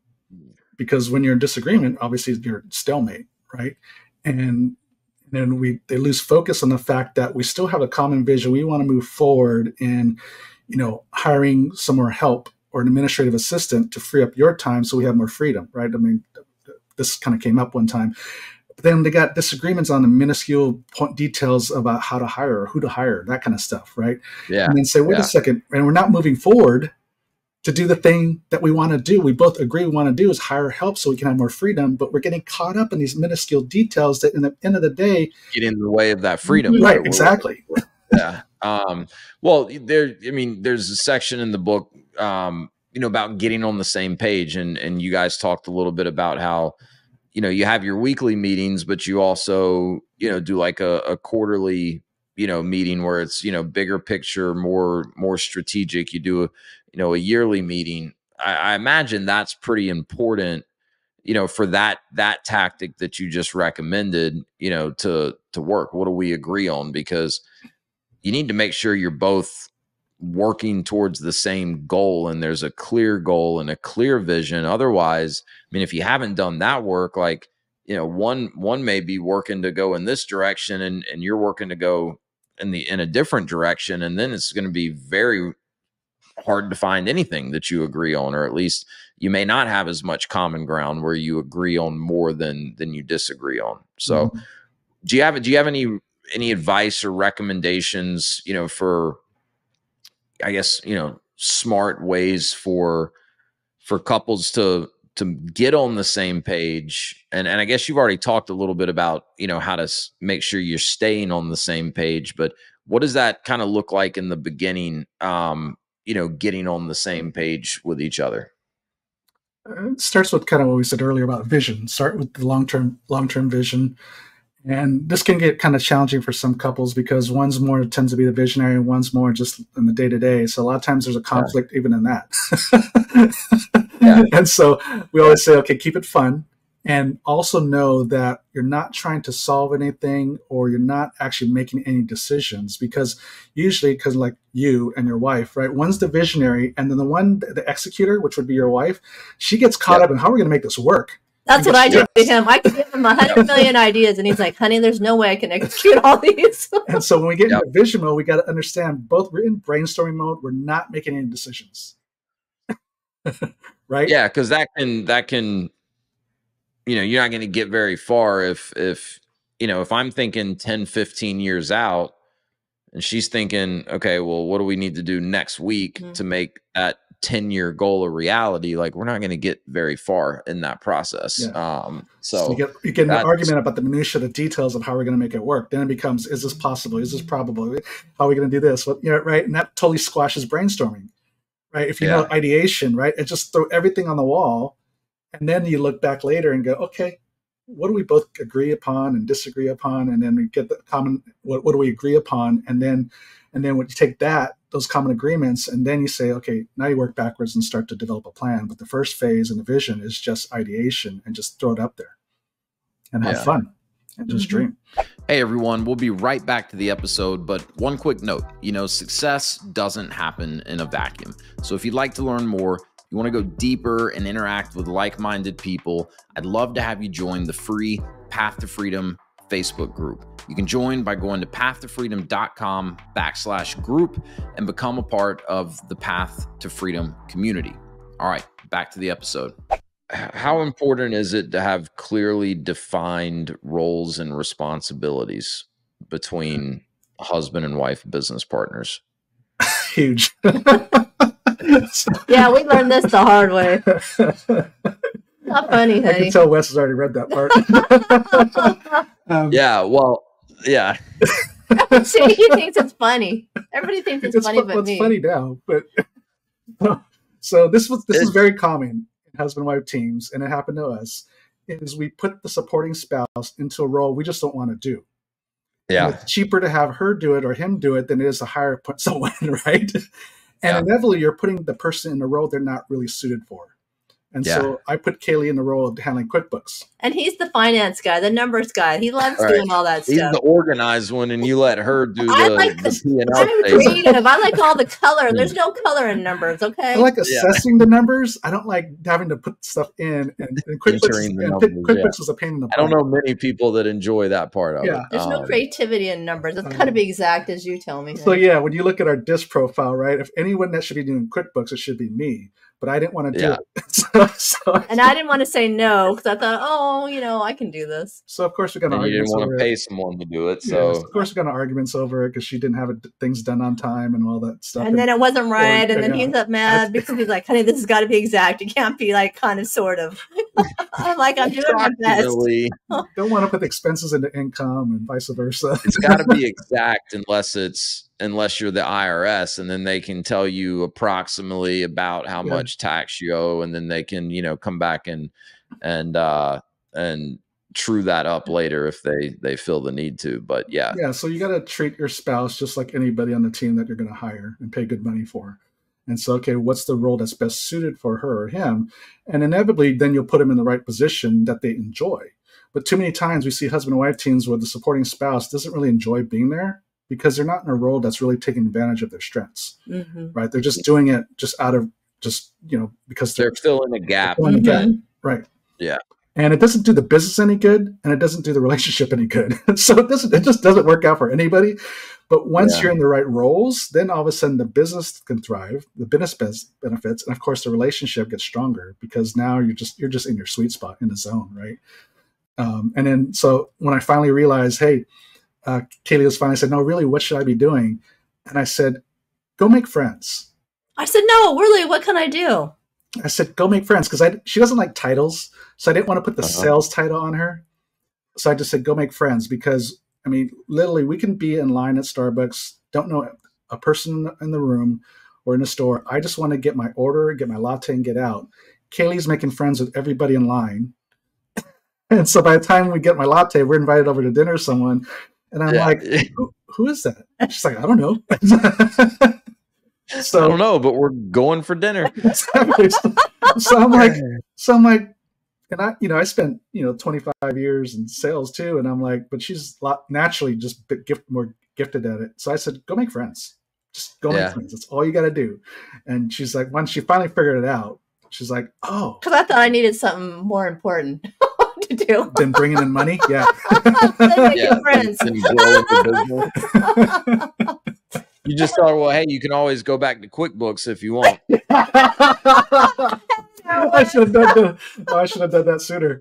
[SPEAKER 3] Because when you're in disagreement, obviously you're stalemate, right? And then they lose focus on the fact that we still have a common vision. We want to move forward in, you know, hiring some more help or an administrative assistant to free up your time so we have more freedom, right? I mean, this kind of came up one time. But then they got disagreements on the minuscule details about how to hire or who to hire, that kind of stuff, right? Yeah. And then say, wait a second, and we're not moving forward to do the thing that we want to do. We both agree we want to do is hire help so we can have more freedom, but we're getting caught up in these minuscule details that in the end of the day
[SPEAKER 1] get in the way of that freedom.
[SPEAKER 3] Right, exactly.
[SPEAKER 1] Yeah. Well, there's a section in the book, you know, about getting on the same page. And you guys talked a little bit about how, you know, you have your weekly meetings, but you also, you know, do like a quarterly, you know, meeting where it's, you know, bigger picture, more strategic. You do a yearly meeting. I imagine that's pretty important, you know, for that tactic that you just recommended, you know, to work. What do we agree on? Because you need to make sure you're both working towards the same goal, and there's a clear goal and a clear vision. Otherwise, I mean, if you haven't done that work, like, you know, one may be working to go in this direction, and you're working to go in a different direction, and then it's going to be very hard to find anything that you agree on, or at least you may not have as much common ground where you agree on more than you disagree on. So do you have any advice or recommendations, you know, for, I guess, you know, smart ways for couples to get on the same page? And I guess you've already talked a little bit about, you know, how to make sure you're staying on the same page, but what does that kind of look like in the beginning? You know, getting on the same page with each other.
[SPEAKER 3] It starts with kind of what we said earlier about vision. Start with the long-term vision. And this can get kind of challenging for some couples because one's more tends to be the visionary and one's more just in the day-to-day. So a lot of times there's a conflict even in that. And so we always say, okay, keep it fun. And also know that you're not trying to solve anything, or you're not actually making any decisions, because usually, because like you and your wife, right? One's the visionary, and then the executor, which would be your wife, she gets caught up in how are we going to make this work.
[SPEAKER 2] That's what I do to him. I can give him 100 million ideas, and he's like, honey, there's no way I can execute all these.
[SPEAKER 3] And so when we get into vision mode, we got to understand both we're in brainstorming mode. We're not making any decisions. Right?
[SPEAKER 1] Yeah, because that can, you know, you're not going to get very far if, you know, if I'm thinking 10, 15 years out and she's thinking, okay, well, what do we need to do next week to make that 10-year goal a reality, like we're not going to get very far in that process.
[SPEAKER 3] Yeah.
[SPEAKER 1] So
[SPEAKER 3] you get an argument about the minutia, the details of how we're going to make it work. Then it becomes, is this possible? Is this probable? How are we going to do this? What, right? And that totally squashes brainstorming, right? If you know ideation, right? It just throw everything on the wall, and then you look back later and go, okay, what do we both agree upon and disagree upon? And then we get the common, what do we agree upon? And then when you take those common agreements, and then you say, okay, now you work backwards and start to develop a plan. But the first phase and the vision is just ideation, and just throw it up there and have fun and just dream.
[SPEAKER 1] Hey, everyone, we'll be right back to the episode. But one quick note, success doesn't happen in a vacuum. So if you'd like to learn more, you want to go deeper and interact with like-minded people, I'd love to have you join the free Path to Freedom Facebook group. You can join by going to pathtofreedom.com/group and become a part of the Path to Freedom community. All right, back to the episode. How important is it to have clearly defined roles and responsibilities between husband and wife business partners?
[SPEAKER 3] Huge.
[SPEAKER 2] Yeah, we learned this the hard way. Not funny, honey.
[SPEAKER 3] I can tell Wes has already read that part.
[SPEAKER 1] Yeah, well, yeah.
[SPEAKER 2] See, he thinks it's funny. Everybody thinks it's funny but me.
[SPEAKER 3] It's funny now, but so this is very common in husband-wife teams, and it happened to us. Is we put the supporting spouse into a role we just don't want to do.
[SPEAKER 1] Yeah,
[SPEAKER 3] and it's cheaper to have her do it or him do it than it is to hire someone, right? And inevitably, you're putting the person in a role they're not really suited for. And so I put Kaylee in the role of handling QuickBooks.
[SPEAKER 2] And he's the finance guy, the numbers guy. He loves doing all that stuff.
[SPEAKER 1] He's the organized one, and you let her do the P&L.
[SPEAKER 2] I'm creative. I like all the color. There's no color in numbers, okay?
[SPEAKER 3] I like assessing the numbers. I don't like having to put stuff in. And QuickBooks is a pain in the butt.
[SPEAKER 1] I don't know many people that enjoy that part of it.
[SPEAKER 2] There's no creativity in numbers. It's got to be exact, as you tell me.
[SPEAKER 3] So, when you look at our DISC profile, right, if anyone that should be doing QuickBooks, it should be me. But I didn't want to do it.
[SPEAKER 2] And I didn't want to say no because I thought, I can do this.
[SPEAKER 3] So, of course, we got arguments.
[SPEAKER 1] You didn't want to pay someone to do it. So,
[SPEAKER 3] of course, we got arguments over it because she didn't have things done on time and all that stuff.
[SPEAKER 2] And then it wasn't right. And then he's up mad because he's like, honey, this has got to be exact. It can't be like kind of sort of. I'm like, I'm doing my best.
[SPEAKER 3] Don't want to put expenses into income and vice versa.
[SPEAKER 1] It's got to be exact unless you're the IRS, and then they can tell you approximately about how much tax you owe, and then they can, come back and true that up later if they feel the need to. But
[SPEAKER 3] so you got to treat your spouse just like anybody on the team that you're going to hire and pay good money for. And so, okay, what's the role that's best suited for her or him? And inevitably, then you'll put them in the right position that they enjoy. But too many times we see husband and wife teams where the supporting spouse doesn't really enjoy being there, because they're not in a role that's really taking advantage of their strengths, right? They're just doing it just out of because
[SPEAKER 1] they're filling a gap.
[SPEAKER 3] Right.
[SPEAKER 1] Yeah.
[SPEAKER 3] And it doesn't do the business any good, and it doesn't do the relationship any good. So it just doesn't work out for anybody. But once you're in the right roles, then all of a sudden the business can thrive, the business benefits, and of course the relationship gets stronger because now you're just in your sweet spot in the zone, right? And then so when I finally realized, hey, Kaylee was fine. I said, no, really, what should I be doing? And I said, go make friends.
[SPEAKER 2] I said, no, really, what can I do?
[SPEAKER 3] I said, go make friends, because she doesn't like titles. So I didn't want to put the sales title on her. So I just said, go make friends, because, literally, we can be in line at Starbucks, don't know a person in the room or in the store. I just want to get my order, get my latte, and get out. Kaylee's making friends with everybody in line. And so by the time we get my latte, we're invited over to dinner with someone. And I'm like, who is that? She's like, I don't know.
[SPEAKER 1] So I don't know, but we're going for dinner.
[SPEAKER 3] So I'm like, and I spent 25 years in sales too, and I'm like, but she's naturally just more gifted at it. So I said, go make friends. Just go make friends. That's all you got to do. And she's like, once she finally figured it out, she's like, oh,
[SPEAKER 2] because I thought I needed something more important to do
[SPEAKER 3] than bringing in money. Yeah.
[SPEAKER 2] Making friends.
[SPEAKER 1] You just thought, well, hey, you can always go back to QuickBooks if you want.
[SPEAKER 3] I should have done that sooner.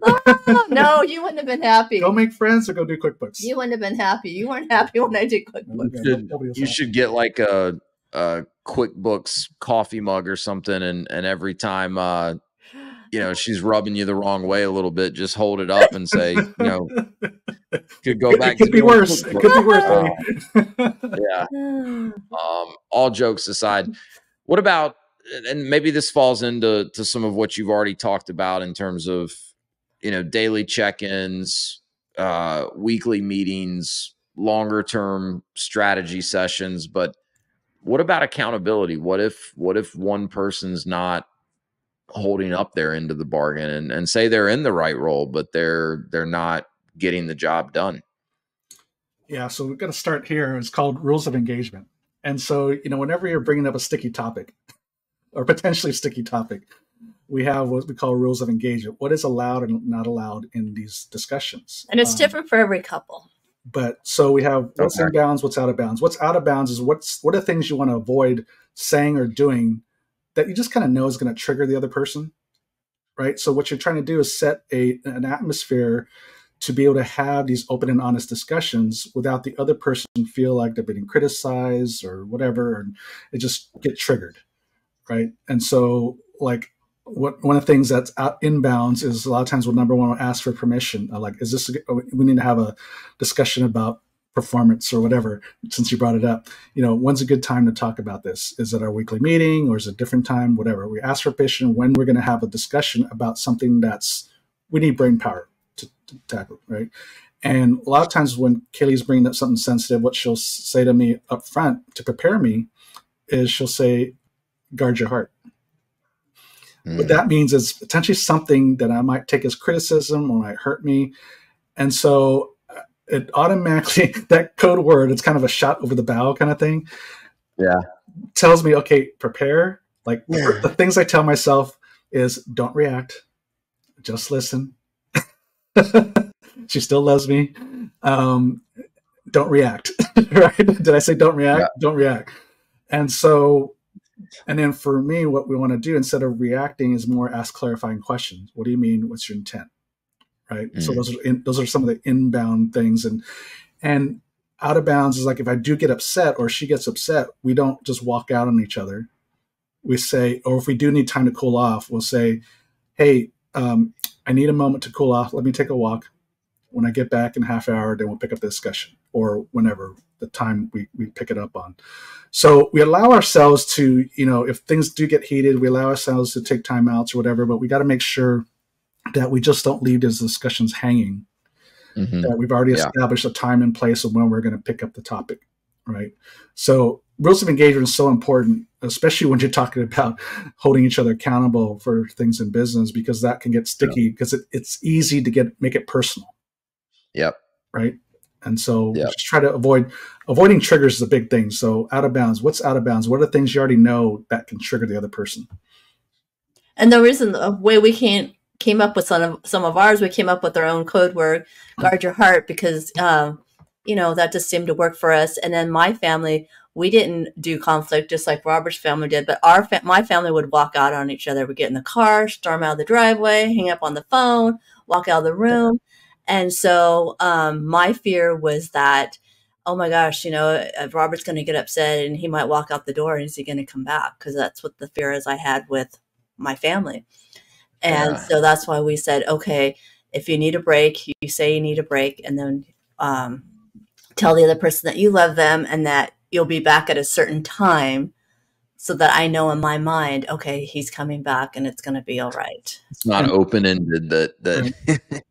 [SPEAKER 2] No, you wouldn't have been happy.
[SPEAKER 3] Go make friends or go do QuickBooks.
[SPEAKER 2] You wouldn't have been happy. You weren't happy when I did QuickBooks.
[SPEAKER 1] You should get like a QuickBooks coffee mug or something, and every time she's rubbing you the wrong way a little bit, just hold it up and say, could go back
[SPEAKER 3] it could
[SPEAKER 1] to
[SPEAKER 3] be
[SPEAKER 1] the old
[SPEAKER 3] worse. It
[SPEAKER 1] QuickBooks.
[SPEAKER 3] could be worse.
[SPEAKER 1] Yeah. All jokes aside, what about, and maybe this falls into some of what you've already talked about in terms of, daily check-ins, weekly meetings, longer term strategy sessions, but what about accountability? What if one person's not holding up their end of the bargain and say they're in the right role, but they're not getting the job done?
[SPEAKER 3] Yeah, so we're going to start here. It's called rules of engagement. And so, whenever you're bringing up a sticky topic or potentially sticky topic, we have what we call rules of engagement. What is allowed and not allowed in these discussions?
[SPEAKER 2] And it's different for every couple.
[SPEAKER 3] But so we have what's in bounds, what's out of bounds. What's out of bounds is what are things you want to avoid saying or doing that you just kind of know is going to trigger the other person, right? So what you're trying to do is set an atmosphere to be able to have these open and honest discussions without the other person feel like they're being criticized or whatever, and it just get triggered, right? And so, like, one of the things that's out in bounds is a lot of times we'll number one, we'll ask for permission. Like, we need to have a discussion about performance or whatever, since you brought it up. When's a good time to talk about this? Is it our weekly meeting or is it a different time? Whatever. We ask for permission when we're going to have a discussion about something we need brain power to tackle, right? And a lot of times when Kaylee's bringing up something sensitive, what she'll say to me up front to prepare me is she'll say, guard your heart. What that means is potentially something that I might take as criticism or might hurt me. And so it automatically, that code word, it's kind of a shot over the bow kind of thing.
[SPEAKER 1] Yeah.
[SPEAKER 3] Tells me, okay, prepare. Like the things I tell myself is don't react, just listen. She still loves me. Don't react. Right? Did I say don't react? Yeah. Don't react. And so, and then for me, what we want to do instead of reacting is more ask clarifying questions. What do you mean? What's your intent? Right. So those are some of the inbound things, and out of bounds is like if I do get upset or she gets upset, we don't just walk out on each other. We say, or if we do need time to cool off, we'll say, hey, I need a moment to cool off. Let me take a walk. When I get back in half an hour, then we'll pick up the discussion, or whenever the time we pick it up on. So we allow ourselves to, if things do get heated, we allow ourselves to take time outs or whatever, but we got to make sure that we just don't leave those discussions hanging, that we've already established a time and place of when we're going to pick up the topic, right? So rules of engagement is so important, especially when you're talking about holding each other accountable for things in business, because that can get sticky because it's easy to make it personal.
[SPEAKER 1] Yep.
[SPEAKER 3] Right. And so just try to avoiding triggers is a big thing. So out of bounds, what's out of bounds? What are the things you already know that can trigger the other person?
[SPEAKER 2] And the reason, the way we came up with some of ours, we came up with our own code word, guard your heart, because, that just seemed to work for us. And then my family, we didn't do conflict just like Robert's family did, but my family would walk out on each other. We'd get in the car, storm out of the driveway, hang up on the phone, walk out of the room. And so my fear was that, oh my gosh, Robert's going to get upset and he might walk out the door, and is he going to come back? Because that's what the fear is I had with my family. And so that's why we said, okay, if you need a break, you say you need a break, and then tell the other person that you love them and that you'll be back at a certain time, so that I know in my mind, okay, he's coming back and it's going to be all right.
[SPEAKER 1] It's not open-ended that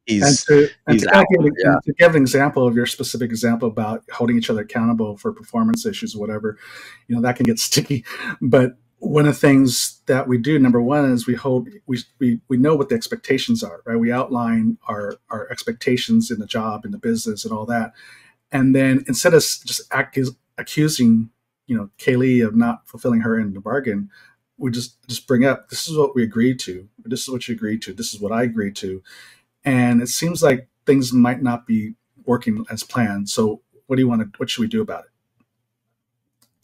[SPEAKER 1] he's
[SPEAKER 3] out. To give an example of your specific example about holding each other accountable for performance issues or whatever, that can get sticky. But one of the things that we do, number one, is we know what the expectations are, right? We outline our expectations in the job, in the business, and all that. And then instead of just accusing Kaylee of not fulfilling her end of the bargain, we just bring up, this is what we agreed to. This is what you agreed to. This is what I agreed to. And it seems like things might not be working as planned. So what should we do about it?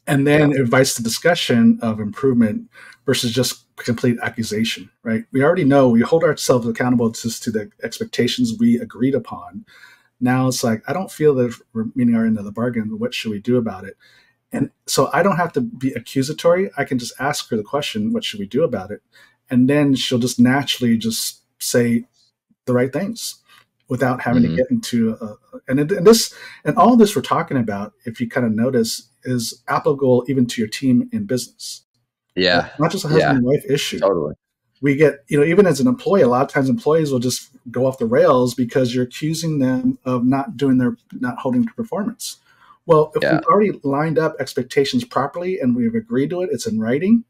[SPEAKER 3] And then it invites the discussion of improvement versus just complete accusation, right? We already know we hold ourselves accountable to the expectations we agreed upon. Now it's like, I don't feel that we're meeting our end of the bargain. What should we do about it? And so I don't have to be accusatory. I can just ask her the question, what should we do about it? And then she'll just naturally just say the right things without having to get into and all this we're talking about, if you kind of notice, is applicable even to your team in business.
[SPEAKER 1] Yeah.
[SPEAKER 3] Not just a husband and wife issue.
[SPEAKER 1] Totally.
[SPEAKER 3] We get, even as an employee, a lot of times employees will just go off the rails because you're accusing them of not holding to performance. Well, if we've already lined up expectations properly and we've agreed to it, it's in writing.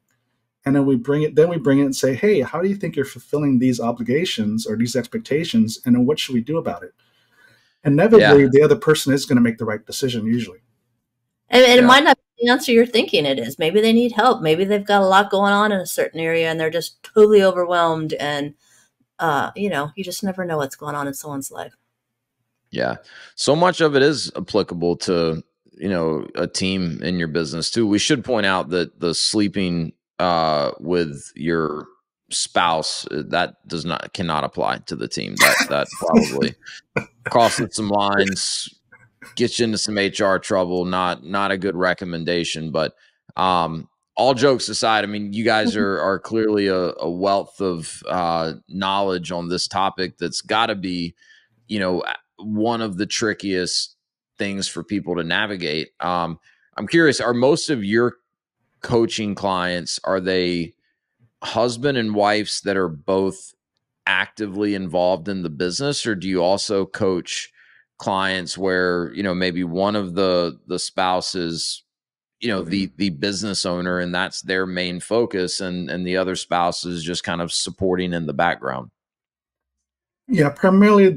[SPEAKER 3] And then we bring it and say, hey, how do you think you're fulfilling these obligations or these expectations? And then what should we do about it? Inevitably, the other person is going to make the right decision usually.
[SPEAKER 2] And it might not be the answer you're thinking it is. Maybe they need help. Maybe they've got a lot going on in a certain area and they're just totally overwhelmed. And, you just never know what's going on in someone's life.
[SPEAKER 1] Yeah. So much of it is applicable to, a team in your business too. We should point out that the sleeping with your spouse, that cannot apply to the team. That probably crosses some lines, gets you into some HR trouble. Not a good recommendation. But all jokes aside, I mean, you guys are clearly a wealth of knowledge on this topic. That's got to be, one of the trickiest things for people to navigate. I'm curious, are most of your coaching clients, are they husband and wives that are both actively involved in the business, or do you also coach clients where maybe one of the spouses, the business owner, and that's their main focus, and the other spouse is just kind of supporting in the background?
[SPEAKER 3] Yeah, primarily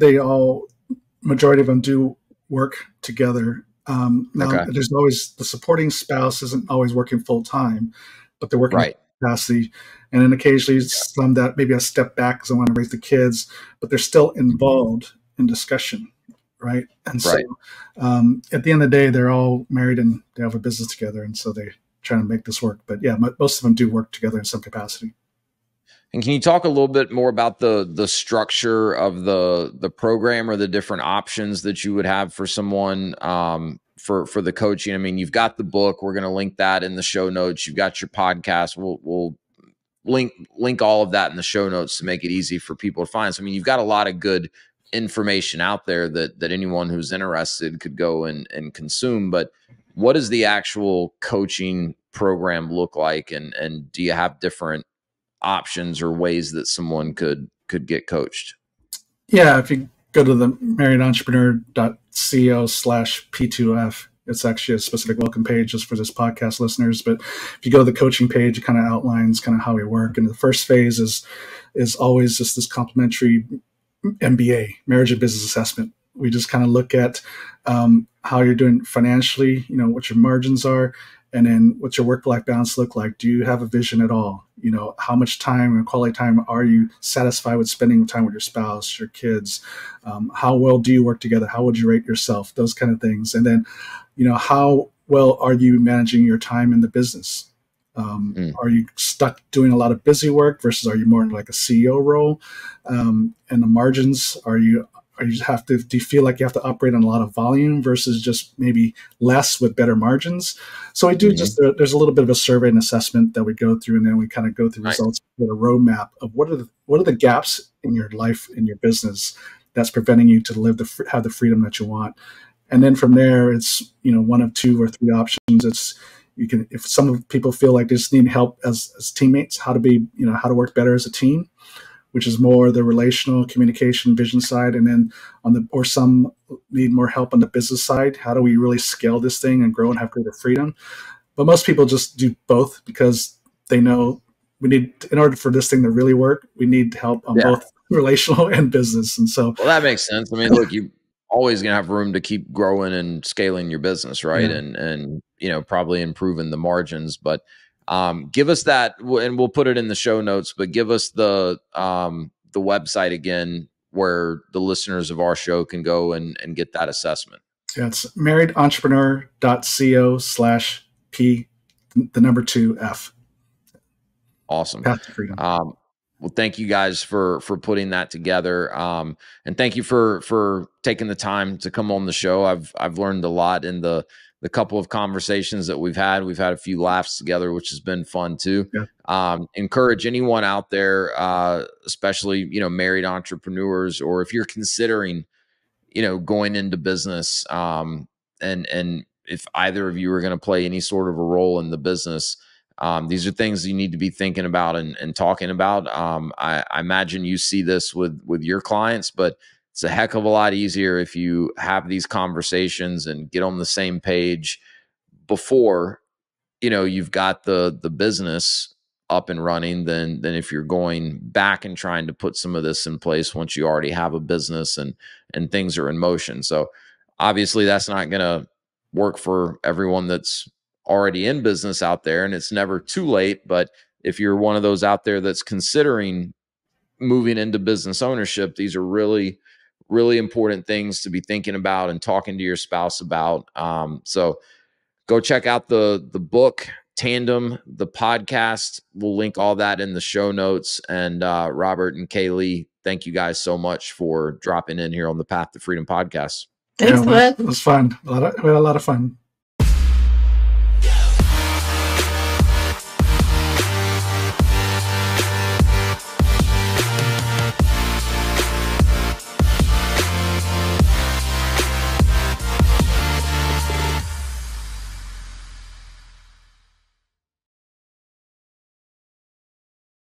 [SPEAKER 3] majority of them do work together. Now, there's always the supporting spouse isn't always working full time, but they're working in capacity. And then occasionally some that maybe I step back because I want to raise the kids, but they're still involved in discussion, right? And so at the end of the day, they're all married and they have a business together, and so they're trying to make this work. But yeah, most of them do work together in some capacity.
[SPEAKER 1] And can you talk a little bit more about the structure of the program or the different options that you would have for someone for the coaching? I mean, you've got the book. We're going to link that in the show notes. You've got your podcast. We'll link all of that in the show notes to make it easy for people to find. So, I mean, you've got a lot of good information out there that anyone who's interested could go and consume. But what does the actual coaching program look like? And do you have different options or ways that someone could get coached?
[SPEAKER 3] Yeah, if you go to the marriedentrepreneur.co/P2F, it's actually a specific welcome page just for this podcast listeners. But if you go to the coaching page, it kind of outlines kind of how we work. And the first phase is always just this complementary MBA, marriage and business assessment. We just kind of look at how you're doing financially, what your margins are, and then what's your work-life balance look like? Do you have a vision at all? How much time and quality time are you satisfied with spending time with your spouse, your kids? How well do you work together? How would you rate yourself? Those kind of things. And then, how well are you managing your time in the business? Are you stuck doing a lot of busy work versus are you more in like a CEO role? And the margins, do you feel like you have to operate on a lot of volume versus just maybe less with better margins? So we do there's a little bit of a survey and assessment that we go through, and then we kind of go through results with a roadmap of what are the gaps in your life, in your business, that's preventing you to have the freedom that you want. And then from there, it's, one of two or three options. If some people feel like they just need help as teammates, how to work better as a team, which is more the relational communication vision side. And then or some need more help on the business side. How do we really scale this thing and grow and have greater freedom? But most people just do both because they know in order for this thing to really work, we need help on both relational and business. And so,
[SPEAKER 1] well, that makes sense. I mean, look, you always going to have room to keep growing and scaling your business, right? Yeah. And probably improving the margins, but give us that, and we'll put it in the show notes, but give us the website again where the listeners of our show can go and get that assessment.
[SPEAKER 3] Yeah, it's marriedentrepreneur.co/P, the number 2F.
[SPEAKER 1] Awesome.
[SPEAKER 3] Path to freedom.
[SPEAKER 1] Well, thank you guys for putting that together. And thank you for taking the time to come on the show. I've learned a lot in the the couple of conversations that we've had. We've had a few laughs together, which has been fun too.
[SPEAKER 3] Yeah.
[SPEAKER 1] Encourage anyone out there, especially, married entrepreneurs, or if you're considering, going into business, and if either of you are going to play any sort of a role in the business, these are things you need to be thinking about and talking about. I imagine you see this with your clients, but it's a heck of a lot easier if you have these conversations and get on the same page before, you've got the business up and running than if you're going back and trying to put some of this in place once you already have a business and things are in motion. So obviously that's not going to work for everyone that's already in business out there, and it's never too late. But if you're one of those out there that's considering moving into business ownership, these are really, really important things to be thinking about and talking to your spouse about. So go check out the book, Tandem, the podcast. We'll link all that in the show notes. And Robert and Kaylee, thank you guys so much for dropping in here on the Path to Freedom podcast.
[SPEAKER 2] Thanks,
[SPEAKER 3] It was fun. We had a lot of fun.